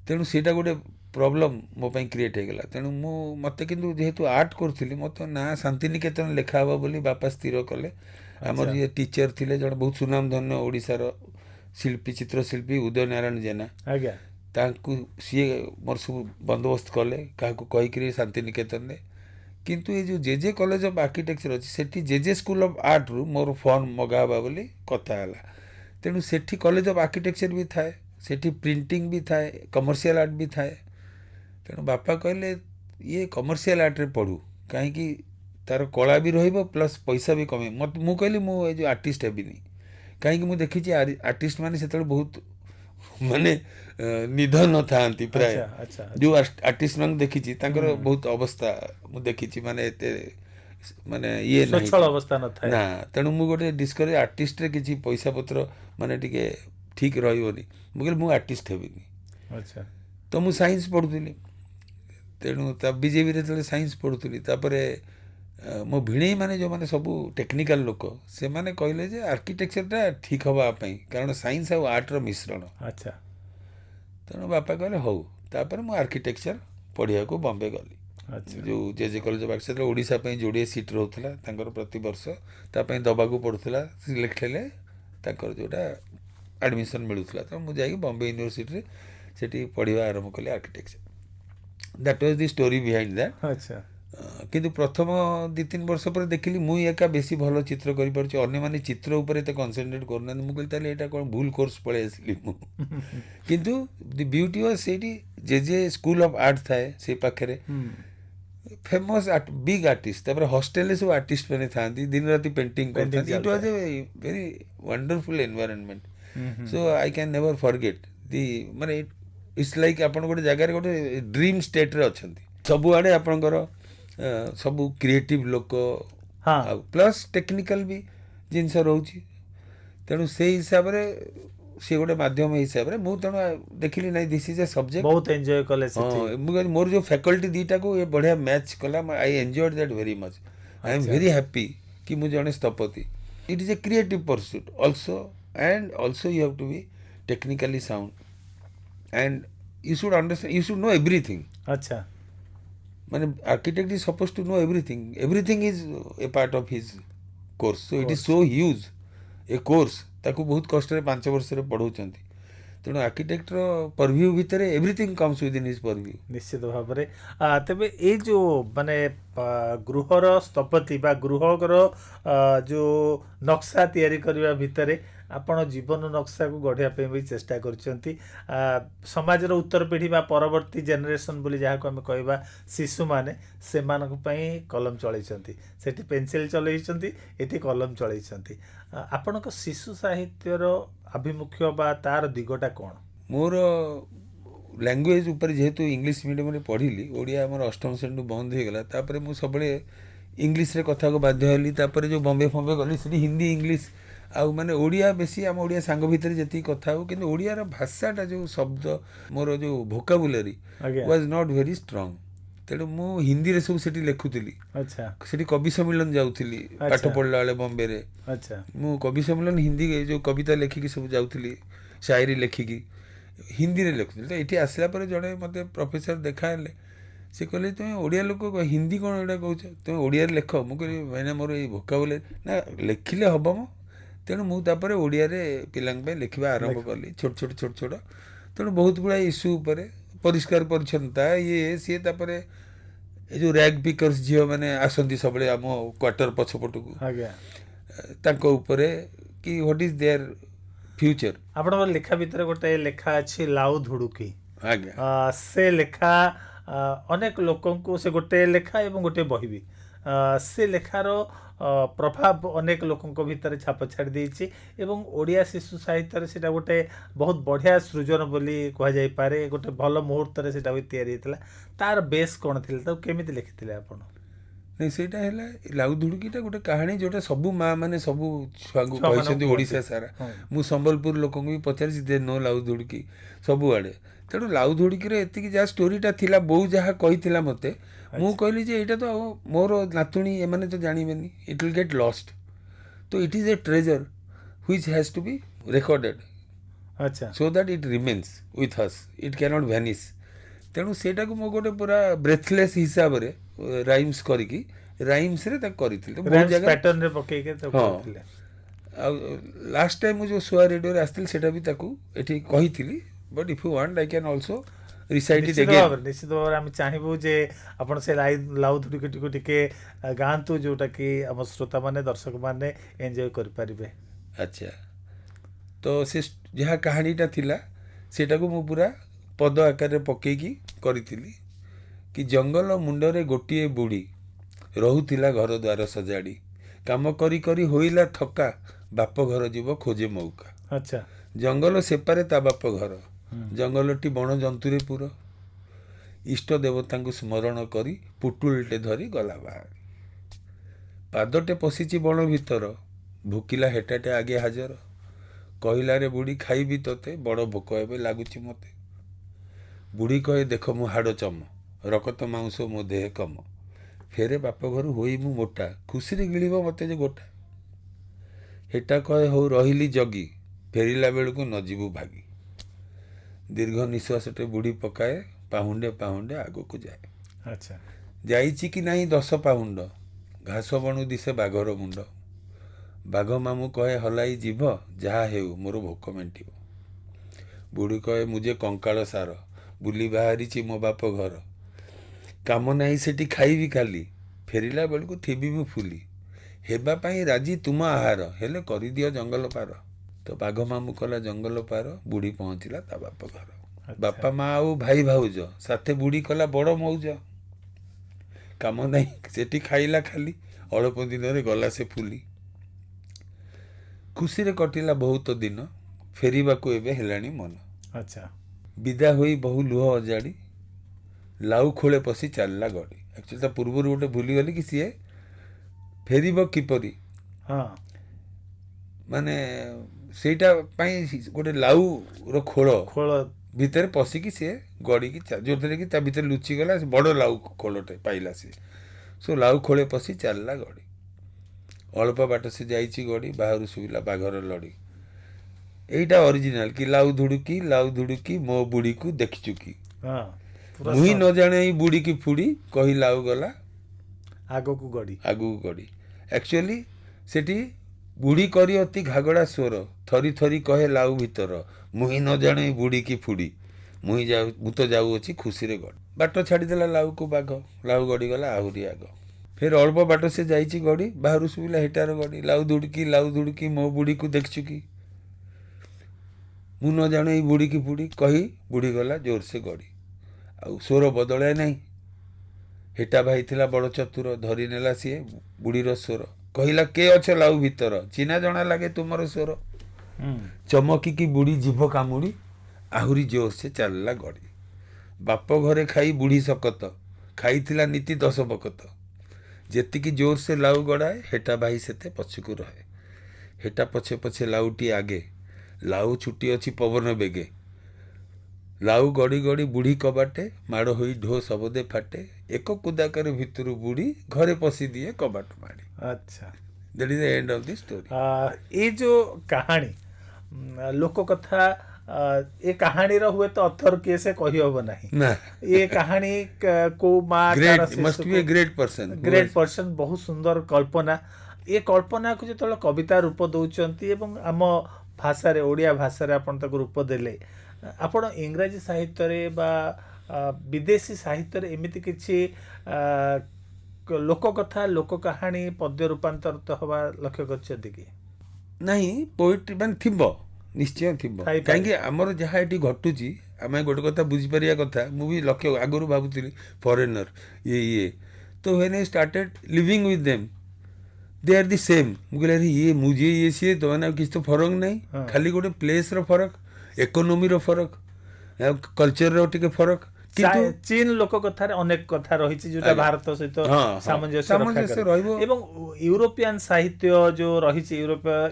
Speaker 2: तेणु सेटा गोटे प्रॉब्लम मो पई क्रिएट हे गेला तेणु मु मते किंतु जेहेतु आर्ट करथली मते ना शांतिनिकेतन लेखा हबो बोली बापा स्थिर कले हमर ये टीचर थिले जण बहुत सुनाम धन्य ओडिसा रो शिल्पी चित्रशिल्पी उदय नारायण जेना
Speaker 1: आज्ञा
Speaker 2: तांकु सी मोर सब बंदोबस्त कले क्या कहीकि शांतिनिकेतन में किंतु ये जो जे कॉलेज ऑफ आर्किटेक्चर अच्छी सेठी जे स्कूल ऑफ आर्ट रु मोर फॉर्म मगाबा बोली कथा है तेणु सेठी कॉलेज ऑफ आर्किटेक्चर भी थाए सेठी प्रिंटिंग भी थाए कमर्शियल आर्ट भी थाए तेणु बापा कहले ये कमर्शियल आर्ट रे पढ़ू कहीं तार कला भी रहिबो प्लस पैसा भी कमे मत मु कहली मु जो आर्टिस्ट हेबिनी कहीं मुझे देखी आर्टिस्ट माने सेतले बहुत माने निधन थांती प्राय जो आर्टिस्ट मान देखी बहुत अवस्था मु देखी माने माने ये
Speaker 1: स्वच्छल अवस्था न था
Speaker 2: ना तेणु मु गोटे डिस्करेज आर्टिस्ट रे किछि पैसा पत्र माने टिके ठीक रहिबोनी मु कहली मु आर्टिस्ट हेबिनी
Speaker 1: अच्छा
Speaker 2: तो मु साइंस पढुतली तेणु ता बीजेपी रे तले साइंस पढुतली तापरे मो भिणे माने जो माने सब टेक्निकल लोक से माने कहले जे आर्किटेक्चर टा ठीक हवा पई कारण साइंस और आर्ट रो मिश्रण
Speaker 1: अच्छा
Speaker 2: तेणु बापा कहले हौ तापर मु आर्किटेक्चर पढ़िया को बॉम्बे गली
Speaker 1: अच्छा
Speaker 2: जो जे कॉलेज ऑफ आर्किटेक्चर ओडिशा पई जोड़े सीट रहउतला तांकर प्रति वर्ष ता पई दबा को पड़ुतला सिलेक्ट हेले तांकर जोटा एडमिशन मिलुतला तो मु जाई बॉम्बे यूनिवर्सिटी रे सेठी पढ़िवा आरंभ कले architecture that was the story behind that
Speaker 1: अच्छा
Speaker 2: किंतु प्रथम 2-3 वर्ष पर देखिली मु एका बेसी भलो चित्र करि परछि अन्य माने चित्र ऊपर एते कंसंट्रेट करना मु कहली ताले एटा कोन भूल कोर्स पळे आसली मु किंतु द ब्यूटी वाज सेठी जे स्कूल ऑफ आर्ट थाए से पाखरे फेमस बिग आर्टिस्ट तापर हॉस्टल ले सब आर्टिस्ट माने थांती दिन राति पेंटिंग करथांती it was a very wonderful environment so I can never forget the माने इट्स लाइक आपण गोटे जगह रे गोटे ड्रीम स्टेट रे अछंती सब आडे आपणकर सब क्रिएटिव लोक
Speaker 1: हाँ
Speaker 2: प्लस टेक्निकल भी जिनस रोची तेणु से हिसाब रे से गोटे माध्यम हिसाब रे मु तेणु देखिली नहीं दिस इज ए सब्जेक्ट
Speaker 1: बहुत एंजॉय कले
Speaker 2: मोर जो फैकल्टी दीटा को ये बढ़िया मैच कला I enjoyed that very much I am very happy कि मु जने स्थपति it is a creative pursuit also and also you have to be technically sound and you should understand you should know everything
Speaker 1: अच्छा
Speaker 2: माने architect is suppose to know everything is a part of his course so it is so huge a course ताकू बहुत कष्ट रे 5 वर्ष रे पढ़ौचंती तेणु आर्किटेक्ट रो परव्यू भितर everything comes with in his purview
Speaker 1: निश्चित भाव रे तबे ए जो माने गृहर स्थपति बा गृहर जो नक्शा तैयारी करबा भितरे आपण जीवन नक्शा को गढ़िया पे भी चेष्टा करछंती समाज रो उत्तर पीढ़ी बा परवर्ती जनरेशन बोली जहा को हम कहबा शिशु माने से मानक पई कलम चलैछंती सेठी पेंसिल चलैछंती एठी कलम चलैछंती आपनक शिशु साहित्य रो अभिमुख्य बा तार दिगटा कोन
Speaker 2: मोर लैंग्वेज ऊपर जेहेतु इंग्लिश मीडियम रे पढ़िली ओडिया हमर अष्टम श्रेणी बंद हो गला तापर मु सबले इंग्लिश रे कथा को बाध्य हली तापर जो बॉम्बे गली से हिंदी इंग्लिश आउ माने ओडिया बेसी आम ओडिया सांग भितर जति कथा हो किंतु ओडिया रा भाषाटा जो शब्द मोर जो vocabulary was not very strong तेणु मु हिंदी रे सब सेठी लेखुतिली
Speaker 1: अच्छा
Speaker 2: सेठी कवि सम्मेलन जाउतिली पाठ पढ़ला वाले बॉम्बे रे
Speaker 1: अच्छा
Speaker 2: मु कवि सम्मेलन हिंदी के जो कविता लेखिकी सब जाउतिली शायरी लेखिकी हिंदी रे लेखुतिली तो एठी आसला पर जणे मते प्रोफेसर देखाले से कहले तुम ओडिया लोक हिंदी कौन एटा कहछ तुम ओडिया रे लेख मु कहली भाईना मोर ए वोकाबुलरी ना लेखिले हबो मो तेणु मुझे ओडिया रे पिलांग पे लिखा आरंभ कली छोट छोट तेणु बहुत गुड़ा इश्यू उपर परिष्कार परिच्छन्नता ये सी तापरे ए जो रैग पिकर्स झील मैंने आसती सब आम क्वार्टर पछपट को कि व्हाट इज देयर फ्यूचर
Speaker 1: आपणकर लेखा भितर गोटे लेखा अच्छी लाउ धुड़ुकी
Speaker 2: आज्ञा
Speaker 1: से लेखा अनेक लोकंकु से गोटे लेखा एवं गोटे बही भी से लेखार प्रभाव अनेक लोकंक भितर छाप छाड़ी देइछि एवं ओडिया शिशु साहित्य सेटा गोटे बहुत बढ़िया सृजन बोली कह जाय पारे गोटे भल मुहूर्त रे सेटा तैयारी हेतला तार बेस कोन थिले त केमिति लिखिथिले आपण
Speaker 2: नहीं सेटा हैला लाउ धुड़ुकीटा गोटे कहानी जोटा सबू माँ माने सबू छुआंकु कहछन्ती ओडिशा सारा मु संबलपुर लोकंकु भी पचारिछि दे नो लाउ धुड़ुकी सबू आड़े तेणु लाउ धुड़ुकी रे एतिकी जहाँ स्टोरीटा थिला बोउ जहाँ कहिथिला मते मु कहली जे एटा तो मोर नातुणी एमाने तो जानिबेनी इट विल गेट लॉस्ट तो it is a treasure which has to be recorded
Speaker 1: अच्छा
Speaker 2: so that it remains with us it can not vanish तेणु सेटा को मो गोटे पूरा ब्रेथलेस हिसाब रे राइम्स करिकी राइम्स रे तक करिथिले बहुत जगह
Speaker 1: पैटर्न रे पके के तो करथिले
Speaker 2: लास्ट टाइम जो सोआ रेडियो रे आस्तिल सेटा भी ताकू एठी कहिथिली but if you want I can also recite it again
Speaker 1: निश्चित भाव आम चाहबू जे आपण से लाउ धुड़ुकी को टिके गांतु जोटा कि हम श्रोता माने दर्शक माने एंजॉय कर परिबे
Speaker 2: अच्छा तो से जहाँ कहानीटा थिला सेटा को मु पूरा पद आकार रे पकेकी करिथिली कि जंगल मुंडरे गोटिए बुढ़ी रहुथिला घर द्वार सजाड़ी काम करी करी होइला थका बाप घर जीव खोजे मौका
Speaker 1: अच्छा
Speaker 2: जंगल सेपारे ता बाप घर जंगलटी बण जंतुरे पुर इष्ट देवता स्मरण करी पुटुलटे धरी गला बाहरी पादटे पशिची बण भितर भुकिला हेटाटे आगे हाजर कहला रे बुढ़ी खाइबी तोते बड़ भोक एबे लागुची मते बुढ़ी कहे देख मु हाड़ चम रकत मांस मो देह कम फेरे बाप घर होई मु मोटा खुशी गिलिब मते जे गोटा हेटा कहे हो रहिली जगी फेरिला बेलू न जीवु भागी दीर्घ निश्वासटे बुढ़ी पकाए पाहुंडे पाहुंडे आग को जाए
Speaker 1: अच्छा
Speaker 2: जाइची कि नहीं 10 पाहुंड घास बणु दिसे बाघर मुंड बाघ मामू कहे हलाई जीभ जहा हेउ मोर भोक मेंटिब बुढ़ी कहे मुझे कंकाल सार बुली बाहरी मो बाप घर काम नहीं सेठी खाइबी खाली फेरिला बेलू थिबी मु फुली हेबा पाई राजी तुम आहार हेले करी दियो जंगल पार तो बाघ मामू कला जंगल पार बुढ़ी पहुँचला ता बाप घर बापा माँ आउ भाई भाउज साथे बुढ़ी कला बड़ मौज काम नहीं सेठी खाइला खाली अल्प दिन रे गला से फुली खुशी रे कटिला बहुत दिन फेरिबाकू एबे हेलानी मन
Speaker 1: अच्छा
Speaker 2: विदा होई बहु लुह अजाड़ी लाउ खोले पसी चलला गड़ी एक्चुअली ता पूर्व गोटे भूली गली कि सीए फेरिब किपरी
Speaker 1: हाँ
Speaker 2: माने सेटा पाई गोटे लाउ रो खोल
Speaker 1: खोल
Speaker 2: भितर पशिकी सी गड़ी की जो कि ता भितर लुचि गला बड़ लाउ खोलटे पाइला सी सो लाउ खोले पशी चलला गड़ी अल्प बाट से जाइची गड़ी बाहर सुविला बाघर लड़ी एटा ओरिजिनल कि लाउ धुड़ुकी मो बुढ़ी को देखी चुकी मुही न जाने बुढ़ी की फुड़ी कही लाउ गला
Speaker 1: आगो को गड़ी एक्चुअली सेठी बुढ़ी करी अति घागड़ा स्वर थरी थरी कहे लाउ भीतर मुही न जाने बुढ़ी की फुड़ी मुही जाऊ मु तो जाऊ अच्छी खुशी रे गड़ी बाट छाड़ीदेला लाउ को बाघ लाउ गड़ी गला आहुरी आग फिर अल्प बाट से जाइची गड़ी बाहर सुविला हेटार गड़ी लाउ धुड़ुकी मो बुढ़ी को देख चुकी मु न जाने बुढ़ी की फुड़ी कही बुढ़ी गला जोर से गड़ी आउ स्वर बदलाए नहीं हेटा भाई थिला बड़ चतुर धरी नेला सी बुढ़ीर स्वर कहला के अछ लाउ भीतर चिना जना लगे तुमर स्वर चमकी की बुढ़ी जीभ कामुड़ी आहुरी जोर से चलला गड़ी बाप घरे खाई बुढ़ी सकत खाईथिला नीति 10 बकत जेतिकी जोर से लाउ गड़ाए हेटा भाई सेते पछकु रहे हेटा पछे पछे लाउटी आगे लाउ छुटी अच्छी पवन बेगे लाउ गड़ी गड़ी बुढ़ी कबाटे माड़ होई ढो सबदे फाटे एक कुदाकर भितर बुढ़ी घरे पशी दिए कबाट माड़ी अच्छा
Speaker 2: that is the end of the story
Speaker 1: ये जो कहानी लोक कथा ये कहानी रो हुए तो अथर किए से कही हबो नहीं
Speaker 2: ना
Speaker 1: ये कहानी को माँ
Speaker 2: must be a great
Speaker 1: person बहुत सुंदर कल्पना ये कल्पना को जो कविता रूप दौरान एवं आम भाषा रे ओडिया भाषा रे आपण ताको रूप देले आपण इंग्रजी साहित्य रे बा विदेशी साहित्य रे एमिति किछि लोक कथा लोक कहानी पद्य रूपांतरित हवा लक्ष्य करछथि कि
Speaker 2: नहीं पोएट्री मान थिबो ନିଶ୍ଚୟ ଥିବ
Speaker 1: ଥାଇପାରେ।
Speaker 2: କାହିଁକି ଆମର ଯାହା ଏଠି ଘଟୁଛି ଆମେ ଗୋଟେ କଥା ବୁଝିପାରିବା କଥା ମୁଁ ବି ଲକ୍ଷ୍ୟ ଆଗରୁ ଭାବୁଥିଲି ଫରେନର ଇଏ ତ when I started living with them they are the same ମୁଁ କହିଲି ଆରେ ଇଏ ମୁଁ ଯିଏ ଇଏ ସିଏ ତ ମାନେ କିଛି ତ ଫରକ ନାହିଁ ଖାଲି ଗୋଟେ ପ୍ଲେସ୍ର ଫରକ ଇକୋନୋମିର ଫରକ ଆଉ କଲଚରର ଟିକେ ଫରକ କିନ୍ତୁ
Speaker 1: ଚୀନ ଲୋକ କଥାରେ ଅନେକ କଥା ରହିଛି ଯୋଉଟା ଭାରତ ସହିତ ସାମଞ୍ଜସ୍ୟ
Speaker 2: ରହିବ
Speaker 1: ଏବଂ ୟୁରୋପିଆନ ସାହିତ୍ୟ ଯୋଉ ରହିଛି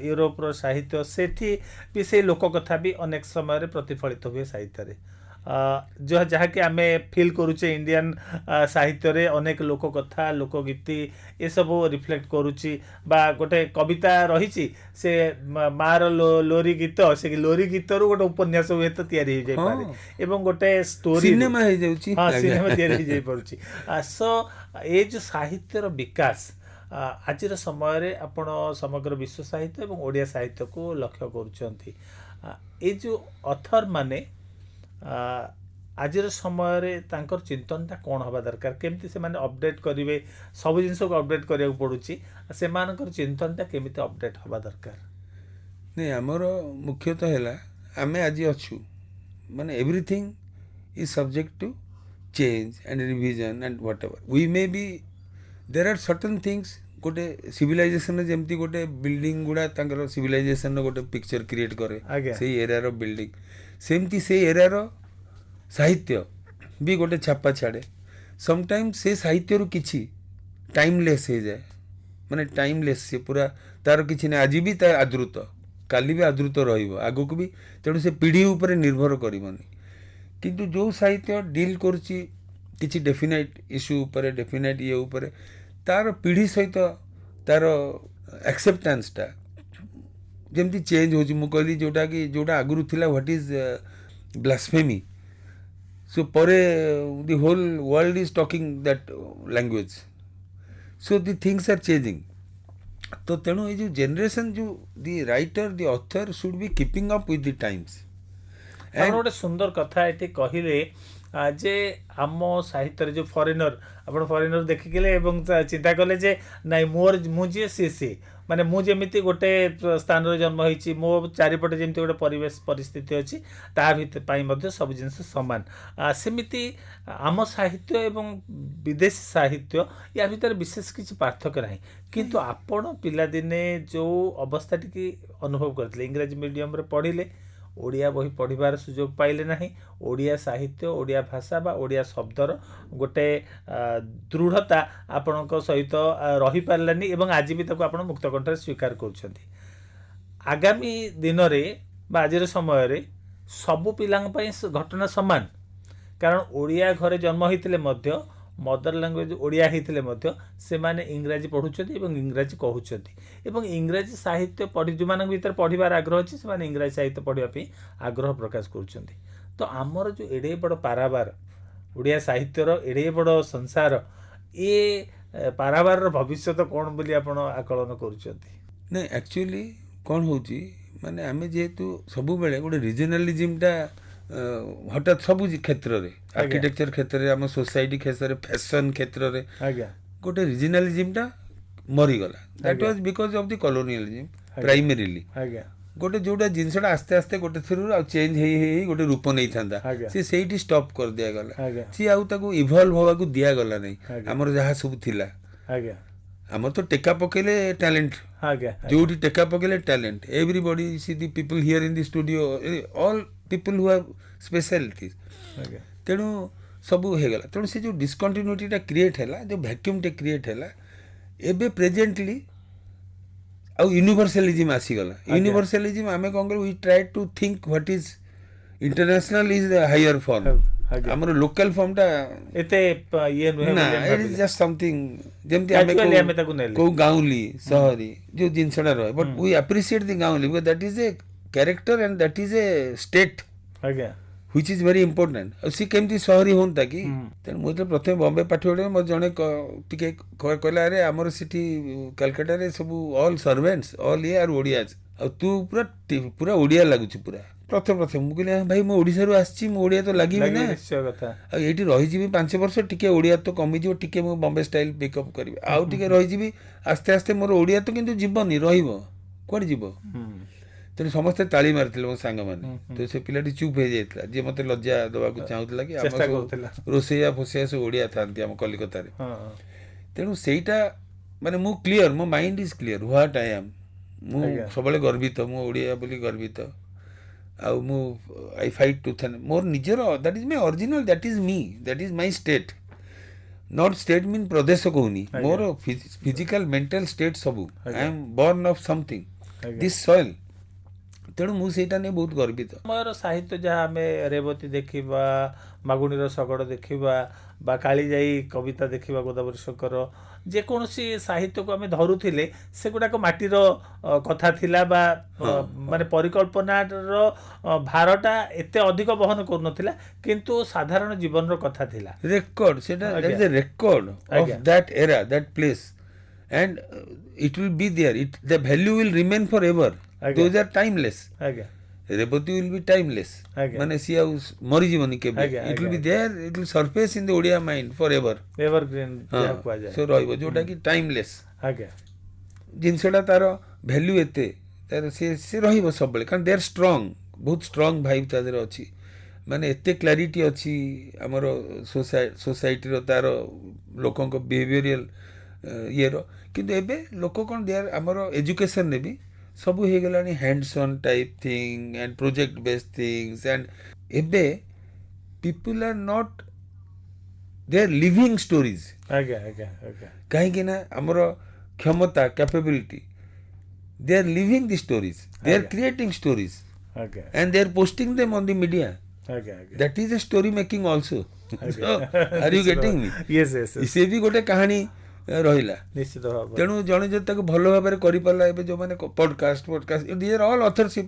Speaker 1: ୟୁରୋପର ସାହିତ୍ୟ ସେଠି ବି ସେଇ ଲୋକ କଥା ବି ଅନେକ ସମୟରେ ପ୍ରତିଫଳିତ ହୁଏ ସାହିତ୍ୟରେ ଯାହାକି ଆମେ ଫିଲ୍ କରୁଛେ ଇଣ୍ଡିଆନ ସାହିତ୍ୟରେ ଅନେକ ଲୋକ କଥା ଲୋକଗୀତି ଏସବୁ ରିଫ୍ଲେକ୍ଟ କରୁଛି ବା ଗୋଟେ କବିତା ରହିଛି ସେ ମାର ଲୋରି ଗୀତ ସେ ଲୋରି ଗୀତରୁ ଗୋଟେ ଉପନ୍ୟାସ ହୁଏତ ତିଆରି ହେଇଯାଇପାରେ ଏବଂ ଗୋଟେ ଷ୍ଟୋରି
Speaker 2: ସିନେମା ହେଇଯାଉଛି
Speaker 1: ସିନେମା ତିଆରି ହେଇଯାଇପାରୁଛି ସୋ ଏ ଯୋଉ ସାହିତ୍ୟର ବିକାଶ ଆଜିର ସମୟରେ ଆପଣ ସମଗ୍ର ବିଶ୍ୱ ସାହିତ୍ୟ ଏବଂ ଓଡ଼ିଆ ସାହିତ୍ୟକୁ ଲକ୍ଷ୍ୟ କରୁଛନ୍ତି ଏ ଯୋଉ ଅଥର ମାନେ ଆଜିର ସମୟରେ ତାଙ୍କର ଚିନ୍ତନଟା କ'ଣ ହେବା ଦରକାର କେମିତି ସେମାନେ ଅପଡେଟ୍ କରିବେ ସବୁ ଜିନିଷକୁ ଅପଡେଟ୍ କରିବାକୁ ପଡ଼ୁଛି ସେମାନଙ୍କର ଚିନ୍ତନଟା କେମିତି ଅପଡେଟ୍ ହେବା ଦରକାର
Speaker 2: ନାଇଁ ଆମର ମୁଖ୍ୟତଃ ହେଲା ଆମେ ଆଜି ଅଛୁ ମାନେ everything is subject to change and revision and whatever we may be there are certain things ଗୋଟେ ସିଭିଲାଇଜେସନ୍ରେ ଯେମିତି ଗୋଟେ ବିଲ୍ଡିଂ ଗୁଡ଼ା ତାଙ୍କର ସିଭିଲାଇଜେସନ୍ର ଗୋଟେ ପିକ୍ଚର କ୍ରିଏଟ୍ କରେ ସେଇ ଏରିଆର ବିଲ୍ଡିଂ ସେମିତି ସେଇ ଏରିଆର ସାହିତ୍ୟ ବି ଗୋଟେ ଛାପା ଛାଡ଼େ ସମଟାଇମ୍ସ ସେ ସାହିତ୍ୟରୁ କିଛି ଟାଇମଲେସ୍ ହେଇଯାଏ ମାନେ ଟାଇମଲେସ୍ ସେ ପୁରା ତାର କିଛି ନାହିଁ ଆଜି ବି ତା ଆଦୃତ କାଲି ବି ଆଦୃତ ରହିବ ଆଗକୁ ବି ତେଣୁ ସେ ପିଢ଼ି ଉପରେ ନିର୍ଭର କରିବନି କିନ୍ତୁ ଯେଉଁ ସାହିତ୍ୟ ଡିଲ୍ କରୁଛି କିଛି ଡେଫିନାଇଟ୍ ଇସ୍ୟୁ ଉପରେ ଡେଫିନାଇଟ୍ ଇଏ ଉପରେ ତାର ପିଢ଼ି ସହିତ ତାର ଆକ୍ସେପ୍ଟାନ୍ସଟା ଯେମିତି ଚେଞ୍ଜ ହେଉଛି ମୁଁ କହିଲି ଯେଉଁଟା ଆଗରୁ ଥିଲା ହ୍ୱାଟ୍ ଇଜ୍ ବ୍ଲାସଫେମି ସୋ ପରେ the whole world is talking that language so the things are changing ତ ତେଣୁ ଏଇ ଯେଉଁ ଜେନେରେସନ୍ ଯେଉଁ the writer the author should be keeping up with the times
Speaker 1: ଆପଣ ଗୋଟେ ସୁନ୍ଦର କଥା ଏଠି କହିଲେ ଯେ ଆମ ସାହିତ୍ୟରେ ଯେଉଁ ଫରେନର ଆପଣ ଫରେନର ଦେଖିଥିଲେ ଏବଂ ଚିନ୍ତା କଲେ ଯେ ନାଇଁ ମୁଁ ଯିଏ ସିଏ ମାନେ ମୁଁ ଯେମିତି ଗୋଟେ ସ୍ଥାନରେ ଜନ୍ମ ହେଇଛି ମୋ ଚାରିପଟେ ଯେମିତି ଗୋଟେ ପରିବେଶ ପରିସ୍ଥିତି ଅଛି ତା ପାଇଁ ମଧ୍ୟ ସବୁ ଜିନିଷ ସମାନ ସେମିତି ଆମ ସାହିତ୍ୟ ଏବଂ ବିଦେଶୀ ସାହିତ୍ୟ ୟା ଭିତରେ ବିଶେଷ କିଛି ପାର୍ଥକ୍ୟ ନାହିଁ କିନ୍ତୁ ଆପଣ ପିଲାଦିନେ ଯେଉଁ ଅବସ୍ଥାଟିକି ଅନୁଭବ କରିଥିଲେ ଇଂରାଜୀ ମିଡ଼ିୟମରେ ପଢ଼ିଲେ ଓଡ଼ିଆ ବହି ପଢ଼ିବାର ସୁଯୋଗ ପାଇଲେ ନାହିଁ ଓଡ଼ିଆ ସାହିତ୍ୟ ଓଡ଼ିଆ ଭାଷା ବା ଓଡ଼ିଆ ଶବ୍ଦର ଗୋଟେ ଦୃଢ଼ତା ଆପଣଙ୍କ ସହିତ ରହିପାରିଲାନି ଏବଂ ଆଜି ବି ତାକୁ ଆପଣ ମୁକ୍ତ କଣ୍ଠରେ ସ୍ୱୀକାର କରୁଛନ୍ତି ଆଗାମୀ ଦିନରେ ବା ଆଜିର ସମୟରେ ସବୁ ପିଲାଙ୍କ ପାଇଁ ଘଟଣା ସମାନ କାରଣ ଓଡ଼ିଆ ଘରେ ଜନ୍ମ ହୋଇଥିଲେ ମଧ୍ୟ ମଦର ଲାଙ୍ଗୁଏଜ ଓଡ଼ିଆ ହେଇଥିଲେ ମଧ୍ୟ ସେମାନେ ଇଂରାଜୀ ପଢ଼ୁଛନ୍ତି ଏବଂ ଇଂରାଜୀ କହୁଛନ୍ତି ଏବଂ ଇଂରାଜୀ ସାହିତ୍ୟ ଯେଉଁମାନଙ୍କ ଭିତରେ ପଢ଼ିବାର ଆଗ୍ରହ ଅଛି ସେମାନେ ଇଂରାଜୀ ସାହିତ୍ୟ ପଢ଼ିବା ପାଇଁ ଆଗ୍ରହ ପ୍ରକାଶ କରୁଛନ୍ତି ତ ଆମର ଯେଉଁ ଏଡ଼େ ବଡ଼ ପାରାବାର ଓଡ଼ିଆ ସାହିତ୍ୟର ଏଡ଼େ ବଡ଼ ସଂସାର ଏ ପାରାବାରର ଭବିଷ୍ୟତ କ'ଣ ବୋଲି ଆପଣ ଆକଳନ କରୁଛନ୍ତି
Speaker 2: ନାଇଁ ଆକ୍ଚୁଆଲି କ'ଣ ହେଉଛି ମାନେ ଆମେ ଯେହେତୁ ସବୁବେଳେ ଗୋଟେ ରିଜନାଲିଜିମ୍ଟା ହଠାତ୍ ସବୁ କ୍ଷେତ୍ରରେ ଆର୍କିଟେକ୍ଚର କ୍ଷେତ୍ରରେ ଆମ ସୋସାଇଟି କ୍ଷେତ୍ରରେ ଫ୍ୟାସନ୍ କ୍ଷେତ୍ରରେ ଗୋଟେ ରିଜନାଲିଜିମ୍ଟା ମରିଗଲା that was because of the colonialism primarily ଗୋଟେ ଯେଉଁଟା ଜିନିଷଟା ଆସ୍ତେ ଆସ୍ତେ ଗୋଟେ ଥରରୁ ଆଉ ଚେଞ୍ଜ ହେଇ ଗୋଟେ ରୂପ ନେଇଥାନ୍ତା ସିଏ ସେଇଠି ଷ୍ଟପ୍ କରିଦିଆଗଲା ସିଏ ଆଉ ତାକୁ ଇଭଲ୍ଭ ହେବାକୁ ଦିଆଗଲା ନାହିଁ ଆମର ଯାହା ସବୁ ଥିଲା ଆମର ତ ଟେକା ପକେଇଲେ ଟ୍ୟାଲେଣ୍ଟ ଯୋଉଠି ଟେକା ପକେଇଲେ talent everybody see the people here in the studio all people who have specialities ତେଣୁ ସବୁ ହେଇଗଲା ତେଣୁ ସେ ଯେଉଁ ଡିସକଣ୍ଟିନ୍ୟୁଟିଟା କ୍ରିଏଟ୍ ହେଲା ଯେଉଁ ଭ୍ୟାକ୍ୟୁମ୍ଟା କ୍ରିଏଟ୍ ହେଲା ଏବେ ପ୍ରେଜେଣ୍ଟଲି ଆଉ ୟୁନିଭର୍ସାଲିଜିମ୍ ଆସିଗଲା ୟୁନିଭର୍ସାଲିଜିମ୍ ଆମେ କ'ଣ କରୁ we try to think what is international is the higher form ଆମର ଲୋକାଲ ଫର୍ମଟା ଏତେ ଇଏ ନୁହେଁ ନା ଇଟ୍ ଇଜ୍ ଜଷ୍ଟ ସମଥିଙ୍ଗ ଯେମିତି ଆମେ କୋଉ ଗାଉଁଲି ସହରୀ ଯେଉଁ ଜିନିଷଟା ରହେ ବଟ୍ ୱି ଆପ୍ରିସିଏଟ୍ ଦି ଗାଉଁଲି because that is a character and that is a state which is very important ଆଉ ସେ କେମିତି ସହରୀ ହୁଅନ୍ତା କି ତେଣୁ ମୁଁ ଯେତେବେଳେ ପ୍ରଥମେ ବମ୍ବେ ପାଠ ପଢ଼ିଲି ମୋତେ ଜଣେ ଟିକେ କହିଲା ଆରେ ଆମର ସେଠି କାଲକାଟାରେ ସବୁ ଅଲ୍ ସର୍ଭେଣ୍ଟସ୍ ଅଲ୍ ଇଏ ଆର୍ ଓଡ଼ିଆଜ ଆଉ ତୁ ପୁରା ଓଡ଼ିଆ ଲାଗୁଛୁ ପୁରା ପ୍ରଥମେ ମୁଁ କହିଲି ଭାଇ ମୁଁ ଓଡ଼ିଶାରୁ ଆସିଛି ମୁଁ ଓଡ଼ିଆ ତ ଲାଗିବି ନା ଆଉ ଏଇଠି ରହିଯିବି 5 ବର୍ଷ ଟିକେ ଓଡ଼ିଆ ତ କମିଯିବ ଟିକେ ମୁଁ ବମ୍ବେ ଷ୍ଟାଇଲ୍ ପିକଅପ୍ କରିବି ଆଉ ଟିକେ ରହିଯିବି ଆସ୍ତେ ଆସ୍ତେ ମୋର ଓଡ଼ିଆ ତ କିନ୍ତୁ ଯିବନି ରହିବ କୁଆଡ଼େ ଯିବ ତେଣୁ ସମସ୍ତେ ତାଳି ମାରିଥିଲେ ମୋ ସାଙ୍ଗମାନେ। ତ ସେ ପିଲାଟି ଚୁପ୍ ହେଇଯାଇଥିଲା, ଯିଏ ମୋତେ ଲଜ୍ଜା ଦେବାକୁ ଚାହୁଁଥିଲା କି ଆମ ରୋଷେଇଆ ଫୋଷେଇଆ ସବୁ ଓଡ଼ିଆ ଥାନ୍ତି ଆମ କଲିକତାରେ। ତେଣୁ ସେଇଟା ମାନେ ମୁଁ କ୍ଲିଅର, ମୋ mind is clear what I am. ମୁଁ ସବୁବେଳେ ଗର୍ବିତ, ମୁଁ ଓଡ଼ିଆ ବୋଲି ଗର୍ବିତ। ଆଉ ମୁଁ ଆଇ ଫାଇଟ୍ ଟୁଥ୍ ଆଣ୍ଡ୍ ମୋର ନିଜର, that is my original, that is me, that is my state. Not state mean ପ୍ରଦେଶ କହୁନି, ମୋର ଫିଜିକାଲ ମେଣ୍ଟାଲ ଷ୍ଟେଟ୍ ସବୁ। I am born of something, this soil. ତେଣୁ ମୁଁ ସେଇଟା ନେଇ ବହୁତ ଗର୍ବିତ।
Speaker 1: ଆମର ସାହିତ୍ୟ ଯାହା ଆମେ ରେବତୀ ଦେଖିବା, ମାଗୁଣୀର ଶଗଡ଼ ଦେଖିବା, ବା କାଳିଜାଇ କବିତା ଦେଖିବା, ଗୋଦାବରୀ ଶଙ୍କର, ଯେକୌଣସି ସାହିତ୍ୟକୁ ଆମେ ଧରୁଥିଲେ ସେଗୁଡ଼ାକ ମାଟିର କଥା ଥିଲା, ବା ମାନେ ପରିକଳ୍ପନାର ଭାରଟା ଏତେ ଅଧିକ ବହନ କରୁନଥିଲା, କିନ୍ତୁ ସାଧାରଣ ଜୀବନର କଥା ଥିଲା।
Speaker 2: ରେକର୍ଡ, ସେଟା ରେକର୍ଡ ଅଫ ଦ୍ୟାଟ୍ ଏରା, that place, and it will be there, the value will remain forever. Those are timeless. Revati will be timeless, ମାନେ ସିଏ ଆଉ ମରିଯିବନି କେବେ। it will be there, it will surface in the Odia mind forever,
Speaker 1: evergreen କୁହାଯାଏ,
Speaker 2: so ରହିବ, ଯୋଉଟା କି timeless ଜିନିଷଟା, ତାର ଭ୍ୟାଲ୍ୟୁ ଏତେ, ତାର ସେ ରହିବ ସବୁବେଳେ, କାରଣ ଦେ ଆର୍ ଷ୍ଟ୍ରଙ୍ଗ, ବହୁତ ଷ୍ଟ୍ରଙ୍ଗ ଭାଇବ୍ ତା ଦେହରେ ଅଛି, ମାନେ ଏତେ କ୍ଲାରିଟି ଅଛି ଆମର ସୋସାଇଟିର, ତାର ଲୋକଙ୍କ ବିହେଭିଅରିଆଲ ଇଏର। କିନ୍ତୁ ଏବେ ଲୋକ କ'ଣ ଆମର ଏଜୁକେସନରେ ବି ସବୁ ହେଇଗଲାଣି hands on type thing and project based things, and ଏବେ people are not, they are living stories. କାହିଁକି ନା ଆମର କ୍ଷମତା, capability, they are living the stories, they are creating stories, and they are posting them on the media. That is a story making also. Are you getting me?
Speaker 1: Yes.
Speaker 2: ସେ ବି ଗୋଟେ କାହାଣୀ ରହିଲା
Speaker 1: ନିଶ୍ଚିତ ଭାବରେ।
Speaker 2: ତେଣୁ ଜଣେ ଯଦି ତାକୁ ଭଲ ଭାବରେ କରିପାରିଲା, ଏବେ ଯୋଉମାନେ podcast these are all authorship.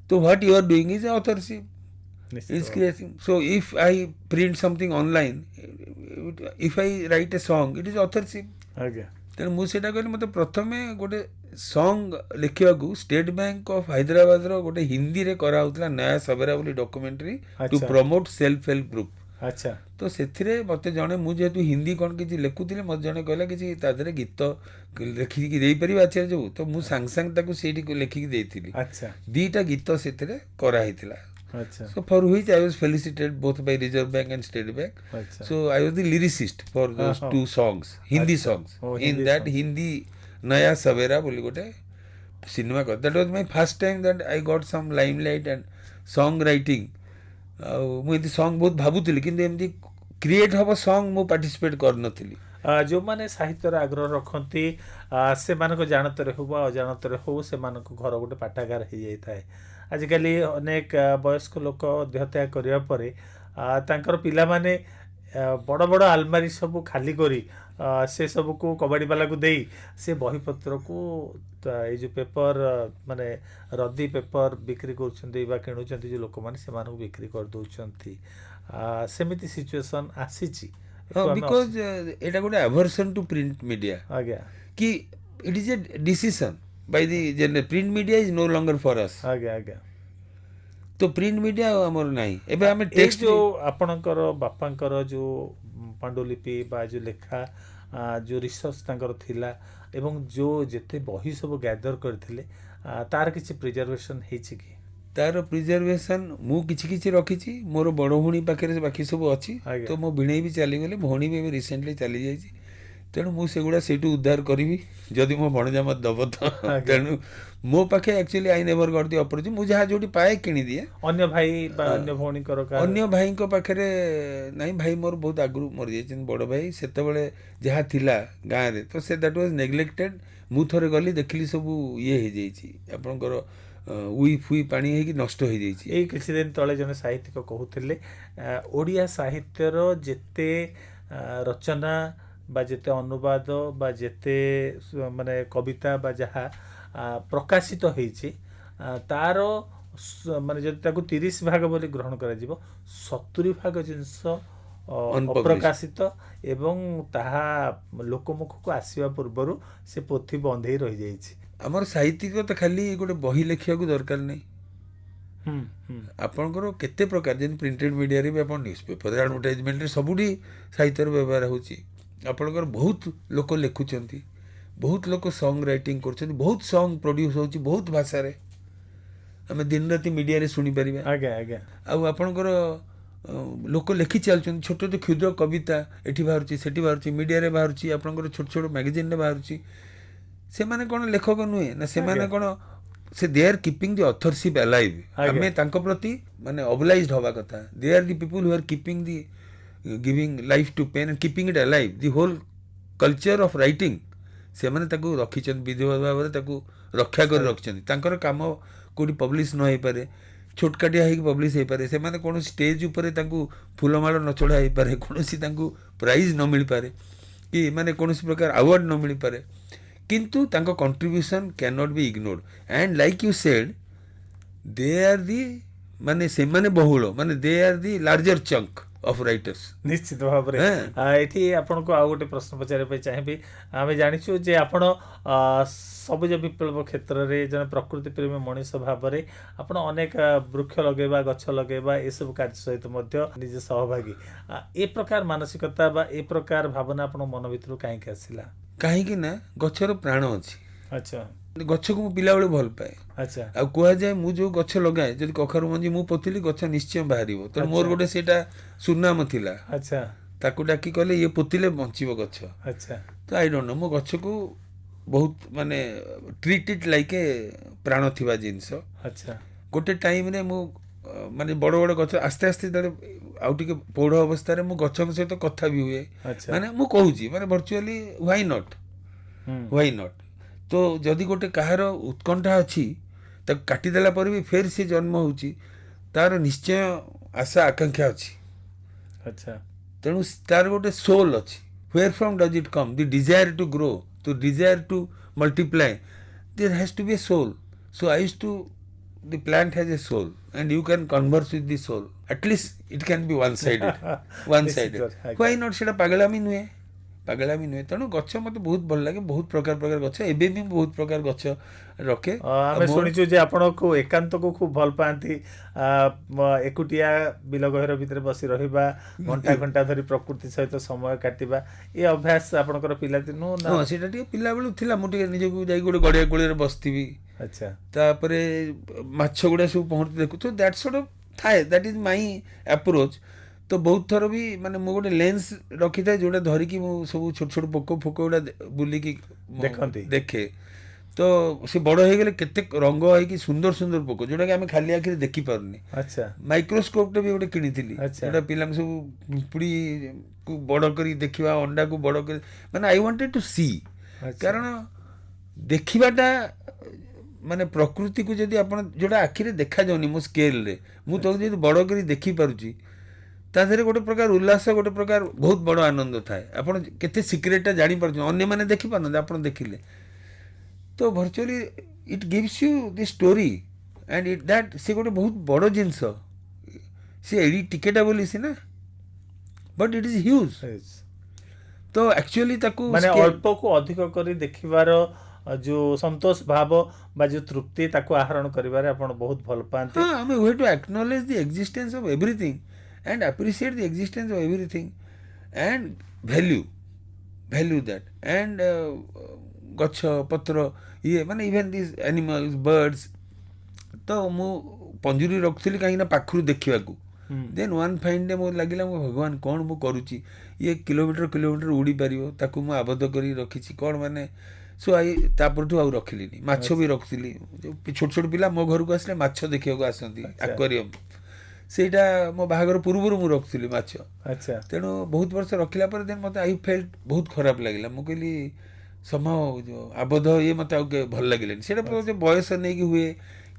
Speaker 2: So what you are doing is authorship, is creating. So if I print something online, if I write a song, it is authorship. ତେଣୁ ମୁଁ ସେଇଟା କହିଲି, ମୋତେ ପ୍ରଥମେ ଗୋଟେ ସଙ୍ଗ ଲେଖିବାକୁ ଷ୍ଟେଟ୍ ବ୍ୟାଙ୍କ ଅଫ୍ ହାଇଦ୍ରାବାଦର ଗୋଟେ ହିନ୍ଦୀରେ କରାହେଉଥିଲା ନୟା ସବେରା ବୋଲି documentary, to promote self help group. ତ ସେଥିରେ ମୋତେ ଜଣେ, ମୁଁ ଯେହେତୁ ହିନ୍ଦୀ କ'ଣ କିଛି ଲେଖୁଥିଲି, ମୋତେ ଜଣେ କହିଲା କିଛି ତା ଦେହରେ ଗୀତ ଲେଖିକି ଦେଇପାରିବେ ଆଚାର୍ଯ୍ୟ ବାବୁ। ତ ମୁଁ ସାଙ୍ଗେ ସାଙ୍ଗେ ତାକୁ ସେଇଠି ଲେଖିକି ଦେଇଥିଲି, 2ଟା ଗୀତ ସେଥିରେ କରାହେଇଥିଲା। So for which I was felicitated both by Reserve Bank and State Bank. So I was the lyricist for those 2 songs, Hindi songs. In that Hindi Naya Savera boli gote cinema ko. That was my first time that I got some limelight and song writing. ମୁଁ ଏମିତି ସଙ୍ଗ ବହୁତ ଭାବୁଥିଲି, କିନ୍ତୁ ଏମିତି create ହବ ସଙ୍ଗ ମୁଁ participate କରିନଥିଲି।
Speaker 1: ଯେଉଁମାନେ ସାହିତ୍ୟର ଆଗ୍ରହ ରଖନ୍ତି, ସେମାନଙ୍କ ଜାଣତରେ ହେଉ ବା ଅଜାଣତରେ ହେଉ, ସେମାନଙ୍କ ଘର ଗୋଟେ ପାଠାଗାର ହେଇଯାଇଥାଏ। ଆଜିକାଲି ଅନେକ ବୟସ୍କ ଲୋକ ଦେହତ୍ୟାଗ କରିବା ପରେ ତାଙ୍କର ପିଲାମାନେ ବଡ଼ ବଡ଼ ଆଲମାରି ସବୁ ଖାଲି କରି ସେ ସବୁକୁ କବାଡ଼ିବାଲାକୁ ଦେଇ ସେ ବହିପତ୍ରକୁ ଏଇ ଯେଉଁ ପେପର, ମାନେ ରଦି ପେପର ବିକ୍ରି କରୁଛନ୍ତି ବା କିଣୁଛନ୍ତି ଯେଉଁ ଲୋକମାନେ, ସେମାନଙ୍କୁ ବିକ୍ରି କରିଦେଉଛନ୍ତି। ସେମିତି ସିଚୁଏସନ୍ ଆସିଛି,
Speaker 2: ବିକଜ ଏଇଟା ଗୋଟେ ଆଭରସନ୍ ଟୁ ପ୍ରିଣ୍ଟ ମିଡ଼ିଆ। କି it is a decision by the general, print media is no longer for us. ତ ପ୍ରିଣ୍ଟ ମିଡ଼ିଆ ଆମର ନାହିଁ। ଏବେ ଆମେ ଟେକ୍ସଟ,
Speaker 1: ଯେଉଁ ଆପଣଙ୍କର ବାପାଙ୍କର ଯେଉଁ ପାଣ୍ଡୁଲିପି ବା ଯେଉଁ ଲେଖା, ଯେଉଁ ରିସର୍ଚ୍ଚ ତାଙ୍କର ଥିଲା, ଏବଂ ଯେଉଁ ଯେତେ ବହି ସବୁ ଗ୍ୟାଦର କରିଥିଲେ, ତାର କିଛି ପ୍ରିଜର୍ଭେସନ୍ ହେଇଛି କି?
Speaker 2: ତାର ପ୍ରିଜର୍ଭେସନ୍ ମୁଁ କିଛି କିଛି ରଖିଛି, ମୋର ବଡ଼ ଭଉଣୀ ପାଖରେ ବାକି ସବୁ ଅଛି। ତ ମୋ ଭିଣେଇ ବି ଚାଲିଗଲେ, ଭଉଣୀ ବି ଏବେ ରିସେଣ୍ଟଲି ଚାଲିଯାଇଛି। ତେଣୁ ମୁଁ ସେଗୁଡ଼ା ସେଇଠୁ ଉଦ୍ଧାର କରିବି ଯଦି ମୋ ଭଣଜା ମୋତେ ଦେବ ତ। ତେଣୁ ମୋ ପାଖେ actually I never got the opportunity, ମୁଁ ଯାହା ଯୋଉଠି ପାଏ କିଣିଦିଏ।
Speaker 1: ଅନ୍ୟ ଭାଇ ବା ଅନ୍ୟ ଭଉଣୀଙ୍କର,
Speaker 2: ଅନ୍ୟ ଭାଇଙ୍କ ପାଖରେ ନାହିଁ। ଭାଇ ମୋର ବହୁତ ଆଗରୁ ମରିଯାଇଛନ୍ତି, ବଡ଼ ଭାଇ। ସେତେବେଳେ ଯାହା ଥିଲା ଗାଁରେ, ତ ସେ ଦ୍ୟାଟ୍ ୱାଜ୍ ନେଗ୍ଲେକ୍ଟେଡ୍। ମୁଁ ଥରେ ଗଲି, ଦେଖିଲି ସବୁ ଇଏ ହେଇଯାଇଛି, ଆପଣଙ୍କର ଉଇ ଫୁଇ ପାଣି ହେଇକି ନଷ୍ଟ ହେଇଯାଇଛି।
Speaker 1: ଏଇ କିଛି ଦିନ ତଳେ ଜଣେ ସାହିତ୍ୟିକ କହୁଥିଲେ, ଓଡ଼ିଆ ସାହିତ୍ୟର ଯେତେ ରଚନା ବା ଯେତେ ଅନୁବାଦ ବା ଯେତେ ମାନେ କବିତା ବା ଯାହା ପ୍ରକାଶିତ ହେଇଛି, ତାର ମାନେ ଯଦି ତାକୁ 30 ଭାଗ ବୋଲି ଗ୍ରହଣ କରାଯିବ, 70 ଭାଗ ଜିନିଷ ଅପ୍ରକାଶିତ, ଏବଂ ତାହା ଲୋକମୁଖକୁ ଆସିବା ପୂର୍ବରୁ ସେ ପୋଥି ବନ୍ଦ ହେଇ ରହିଯାଇଛି।
Speaker 2: ଆମର ସାହିତ୍ୟିକ ତ ଖାଲି ଗୋଟେ ବହି ଲେଖିବାକୁ ଦରକାର ନାହିଁ। ଆପଣଙ୍କର କେତେ ପ୍ରକାର, ଯେମିତି ପ୍ରିଣ୍ଟେଡ୍ ମିଡ଼ିଆରେ ବି ଆପଣ ନ୍ୟୁଜ୍ ପେପର, ଆଡ଼ଭର୍ଟାଇଜମେଣ୍ଟରେ ସବୁଠି ସାହିତ୍ୟର ବ୍ୟବହାର ହେଉଛି। ଆପଣଙ୍କର ବହୁତ ଲୋକ ଲେଖୁଛନ୍ତି, बहुत लोक सॉन्ग राइटिंग कर बहुत सॉन्ग प्रोड्यूस होची बहुत भाषा रे आम दिन राति मीडिया रे सुनी परिबा
Speaker 1: आज्ञा आज्ञा
Speaker 2: आउ आपणकर लोक लिखि चलछन छोट छोट क्षुद्र कविता एठी बाहरची सेठी बाहरची मीडिया रे बाहरची आपणकर छोट छोट मैगजीन रे बाहरची से माने कोन लेखक नुहे ना से माने कोन से they are keeping the authorship alive आमे तांको प्रति माने ऑब्लाइज्ड होबा कथा they are the people who are keeping the giving life to pen and keeping it alive the whole culture of writing से माने ताकू रखिचन विधिवत भाव ताकू रक्षा कर रखिचन तांकर काम कोडी पब्लिश न होई पारे छोटकाटिया है पब्लिश हो पारे से माने कौन स्टेज ऊपर तांकू फूलमाल न चढ़ा हो पारे कौन तांकू प्राइज न मिल पारे कि माने कौन प्रकार अवार्ड न मिल पारे किंतु तांको contribution can not be ignored and like you said they are the माने से माने बहुल माने they are the larger chunk of writers
Speaker 1: निश्चित भाव में एठी आपन को आ गोटे प्रश्न पचारे पे चाहिबी आमे जानिछु जे आपण सबुज विप्लव क्षेत्र रे जन प्रकृति प्रेमी मनुष्य भाव में आपण अनेक वृक्ष लगेबा गछ लगेबा ए सब कार्य सहित मध्य निजे सहभागी ए प्रकार मानसिकता बा ए प्रकार भावना आपण मन भितर काहे के आसिला
Speaker 2: काहे कि ना गछर प्राण अछि
Speaker 1: अच्छा
Speaker 2: गछ को पिला बेले भल पाए
Speaker 1: अच्छा
Speaker 2: आ कुआ जाए मु जो गछ लगाए जदि कखारु मंजी मु पोतिली गछ निश्चय बाहरिबो त मोर गोटे सेटा सुनाम थिला
Speaker 1: अच्छा
Speaker 2: ताकू डाकी कहले ये पोतिले बंचिबो गछ
Speaker 1: अच्छा
Speaker 2: तो आई डोंट नो मो गछ को बहुत माने ट्रीट इट लाइक ए प्राण थिबा जिंस
Speaker 1: अच्छा
Speaker 2: गोटे टाइम रे मु माने बड़ बड़ गछ आस्ते आस्ते तले आउ टिके पौड़ अवस्था रे मु गछ के सहित कथा भी हुए माने मु कहूची माने वर्चुअली व्हाई नॉट तो जदि गोटे कहार उत्कंठा अच्छी ताक काटी देला पर भी फेर से जन्म होची तार निश्चय आशा आकांक्षा अच्छी
Speaker 1: अच्छा
Speaker 2: तेणु तार गोटे सोल अच्छी where from does it come the desire to grow to desire to multiply there has to be a soul so I used to the plant has a soul and you can converse with the soul at least it can be one sided why not सेटा पागलामी नुहे तेणु गछ मत बहुत भल लगे बहुत प्रकार गछ एबे भी बहुत प्रकार गछ रखे
Speaker 1: आमे सुनिछु जे आपण को एकांत को खूब भल पांती एकुटिया बिल गहर भितर बसी रहिबा घंटा घंटा धरी प्रकृति सहित समय काटिबा ए अभ्यास आपणकर पिला दिनु ना
Speaker 2: हां सेटा टिके पिला बेलु थिला मु टिके निजको जाई गोटे गड़िया कोळे रे बसथिबी
Speaker 1: अच्छा
Speaker 2: तापरे माछ गुडा सब पहुंच देखु तो दैट सॉर्ट ऑफ थाए दैट इज माय अप्रोच तो बहुत थर भी माने मो गोटे लेंस रखी था जोड़ा धरिकी मु सब छोट छोट पोक फोक गुडा बुलिकी देखे तो से बड़ हो गले केते रंग है कि सुंदर सुंदर पोक जोड़ा कि आमे खाली आखिर देखि पारनी अच्छा माइक्रोस्कोप टे भी गोटे किनिथिली जोड़ा पिलांग सब पुड़ी को बड़ करी देखिबा अंडा को बड़ करी माने आई वांटेड टू सी कारण देखिबाटा माने प्रकृति को जदि आपण जोड़ा आखिर देखा जाउनी मो स्केल रे मु तो जदि बड़ करी देखि पारुची ताधरे गोटे प्रकार उल्लास गोटे प्रकार बहुत बड़ आनंद थाए आपण केते सिक्रेट जानि पार अन्य माने देखि पारन आपण देखिले तो virtually it gives you the story and it that से गोटे बहुत बड़ जिंस से एडी टिकेटा बोली से ना बट इट इज ह्यूज तो एक्चुअली ताकू
Speaker 1: माने अल्प को अधिक करी देखिबार जो संतोष भाव बा जो तृप्ति ताकू आहरण करिबारे आपण बहुत भल पांते
Speaker 2: हां हम way to acknowledge the existence of everything and appreciate the existence of everything and value that and गच्छ पत्र ये माने इवन दिस एनिमल्स बर्ड्स तो मु पंजुरी रखथली काहे ना पाखरु देखिबा को देन वन फाइन डे मो लागिला मो भगवान कोन मु करूची ये किलोमीटर उड़ी पारियो ताकू मु आबद्ध करी रखिची कोन माने सो आई तापरठू आ रखिलिनी माछो भी रखथली छोट छोट पिला मो घर को आसले माछो देखियो को आसंती एक्वेरियम सेटा मो बाहागर पूर्व मु रखथली माछ अच्छा तेणु बहुत वर्ष रखिला पर देन मते आई फेल्ट बहुत खराब लागिला मु कहली समाव जो आबद्ध ये मते आ भल लागिलेनी सेटा जो बयस नै कि हुए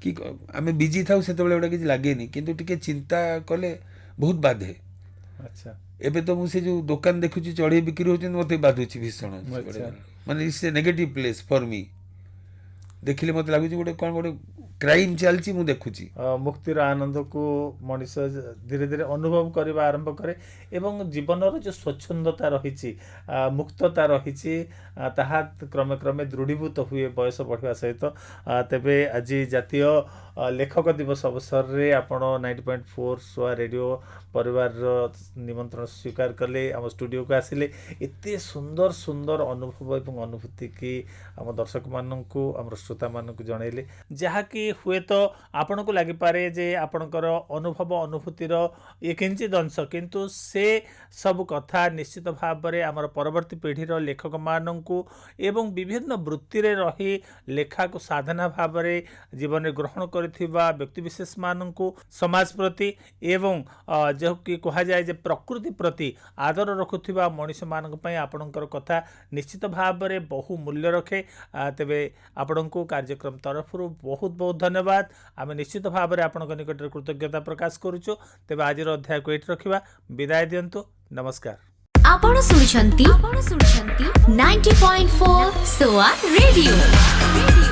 Speaker 2: कि आमे बिजी थाउ सेते बेले ओटा कि लागेनी किंतु टिके चिंता कले बहुत बाधे अच्छा एबे तो मु से जो दुकान देखुची चढ़ी बिक्री होचन मते बाधुची भीषण माने it's a negative place for me देखिले मते लागुची गोटे कोन गोटे क्राइम चलची मु देखुची
Speaker 1: मुक्तिर आनंद को मनुष्य धीरे धीरे अनुभव करबा आरंभ करे एवं जीवनर जो स्वच्छंदता रहिछि मुक्तता रहिछि ताहा क्रमे क्रमे दृढ़ीभूत हुए बयस बढ़िया सहित तेबे आज जातीय लेखक दिवस अवसर रे आपण 90.4 सोआ रेडियो परिवार निमंत्रण स्वीकार कले आम स्टूडियो को आसिले एते सुंदर सुंदर अनुभव एवं अनुभूति की आम दर्शक मानक आम श्रोता मानक जनइले जहा कि हुए तो आपण को लगी पारे जे आपणकर अनुभव अनुभूतिर ये किंचित अंश किंतु से सब कथा निश्चित भाव में आमर परवर्ती पीढ़ीर लेखक मानू एवं विभिन्न वृत्ति रे रही लेखा को साधना भाव में जीवन में ग्रहण करथिबा व्यक्ति विशेष मानू समाज प्रति एवं जो कि कहा जाए जे प्रकृति प्रति आदर रखुथिबा मनीष मानक पई आपणकर कथा निश्चित भाव में बहु मूल्य रखे। तेबे आपणको कार्यक्रम तरफ बहुत बहुत धन्यवाद। आम निश्चित भाव में आपणक निकट कृतज्ञता प्रकाश करूछु। तेबे आजिर अध्याय को एठी रखिबा। विदाय दियंतु। नमस्कार।
Speaker 3: आपण सुनुछंती 90.4 सोआ रेडियो।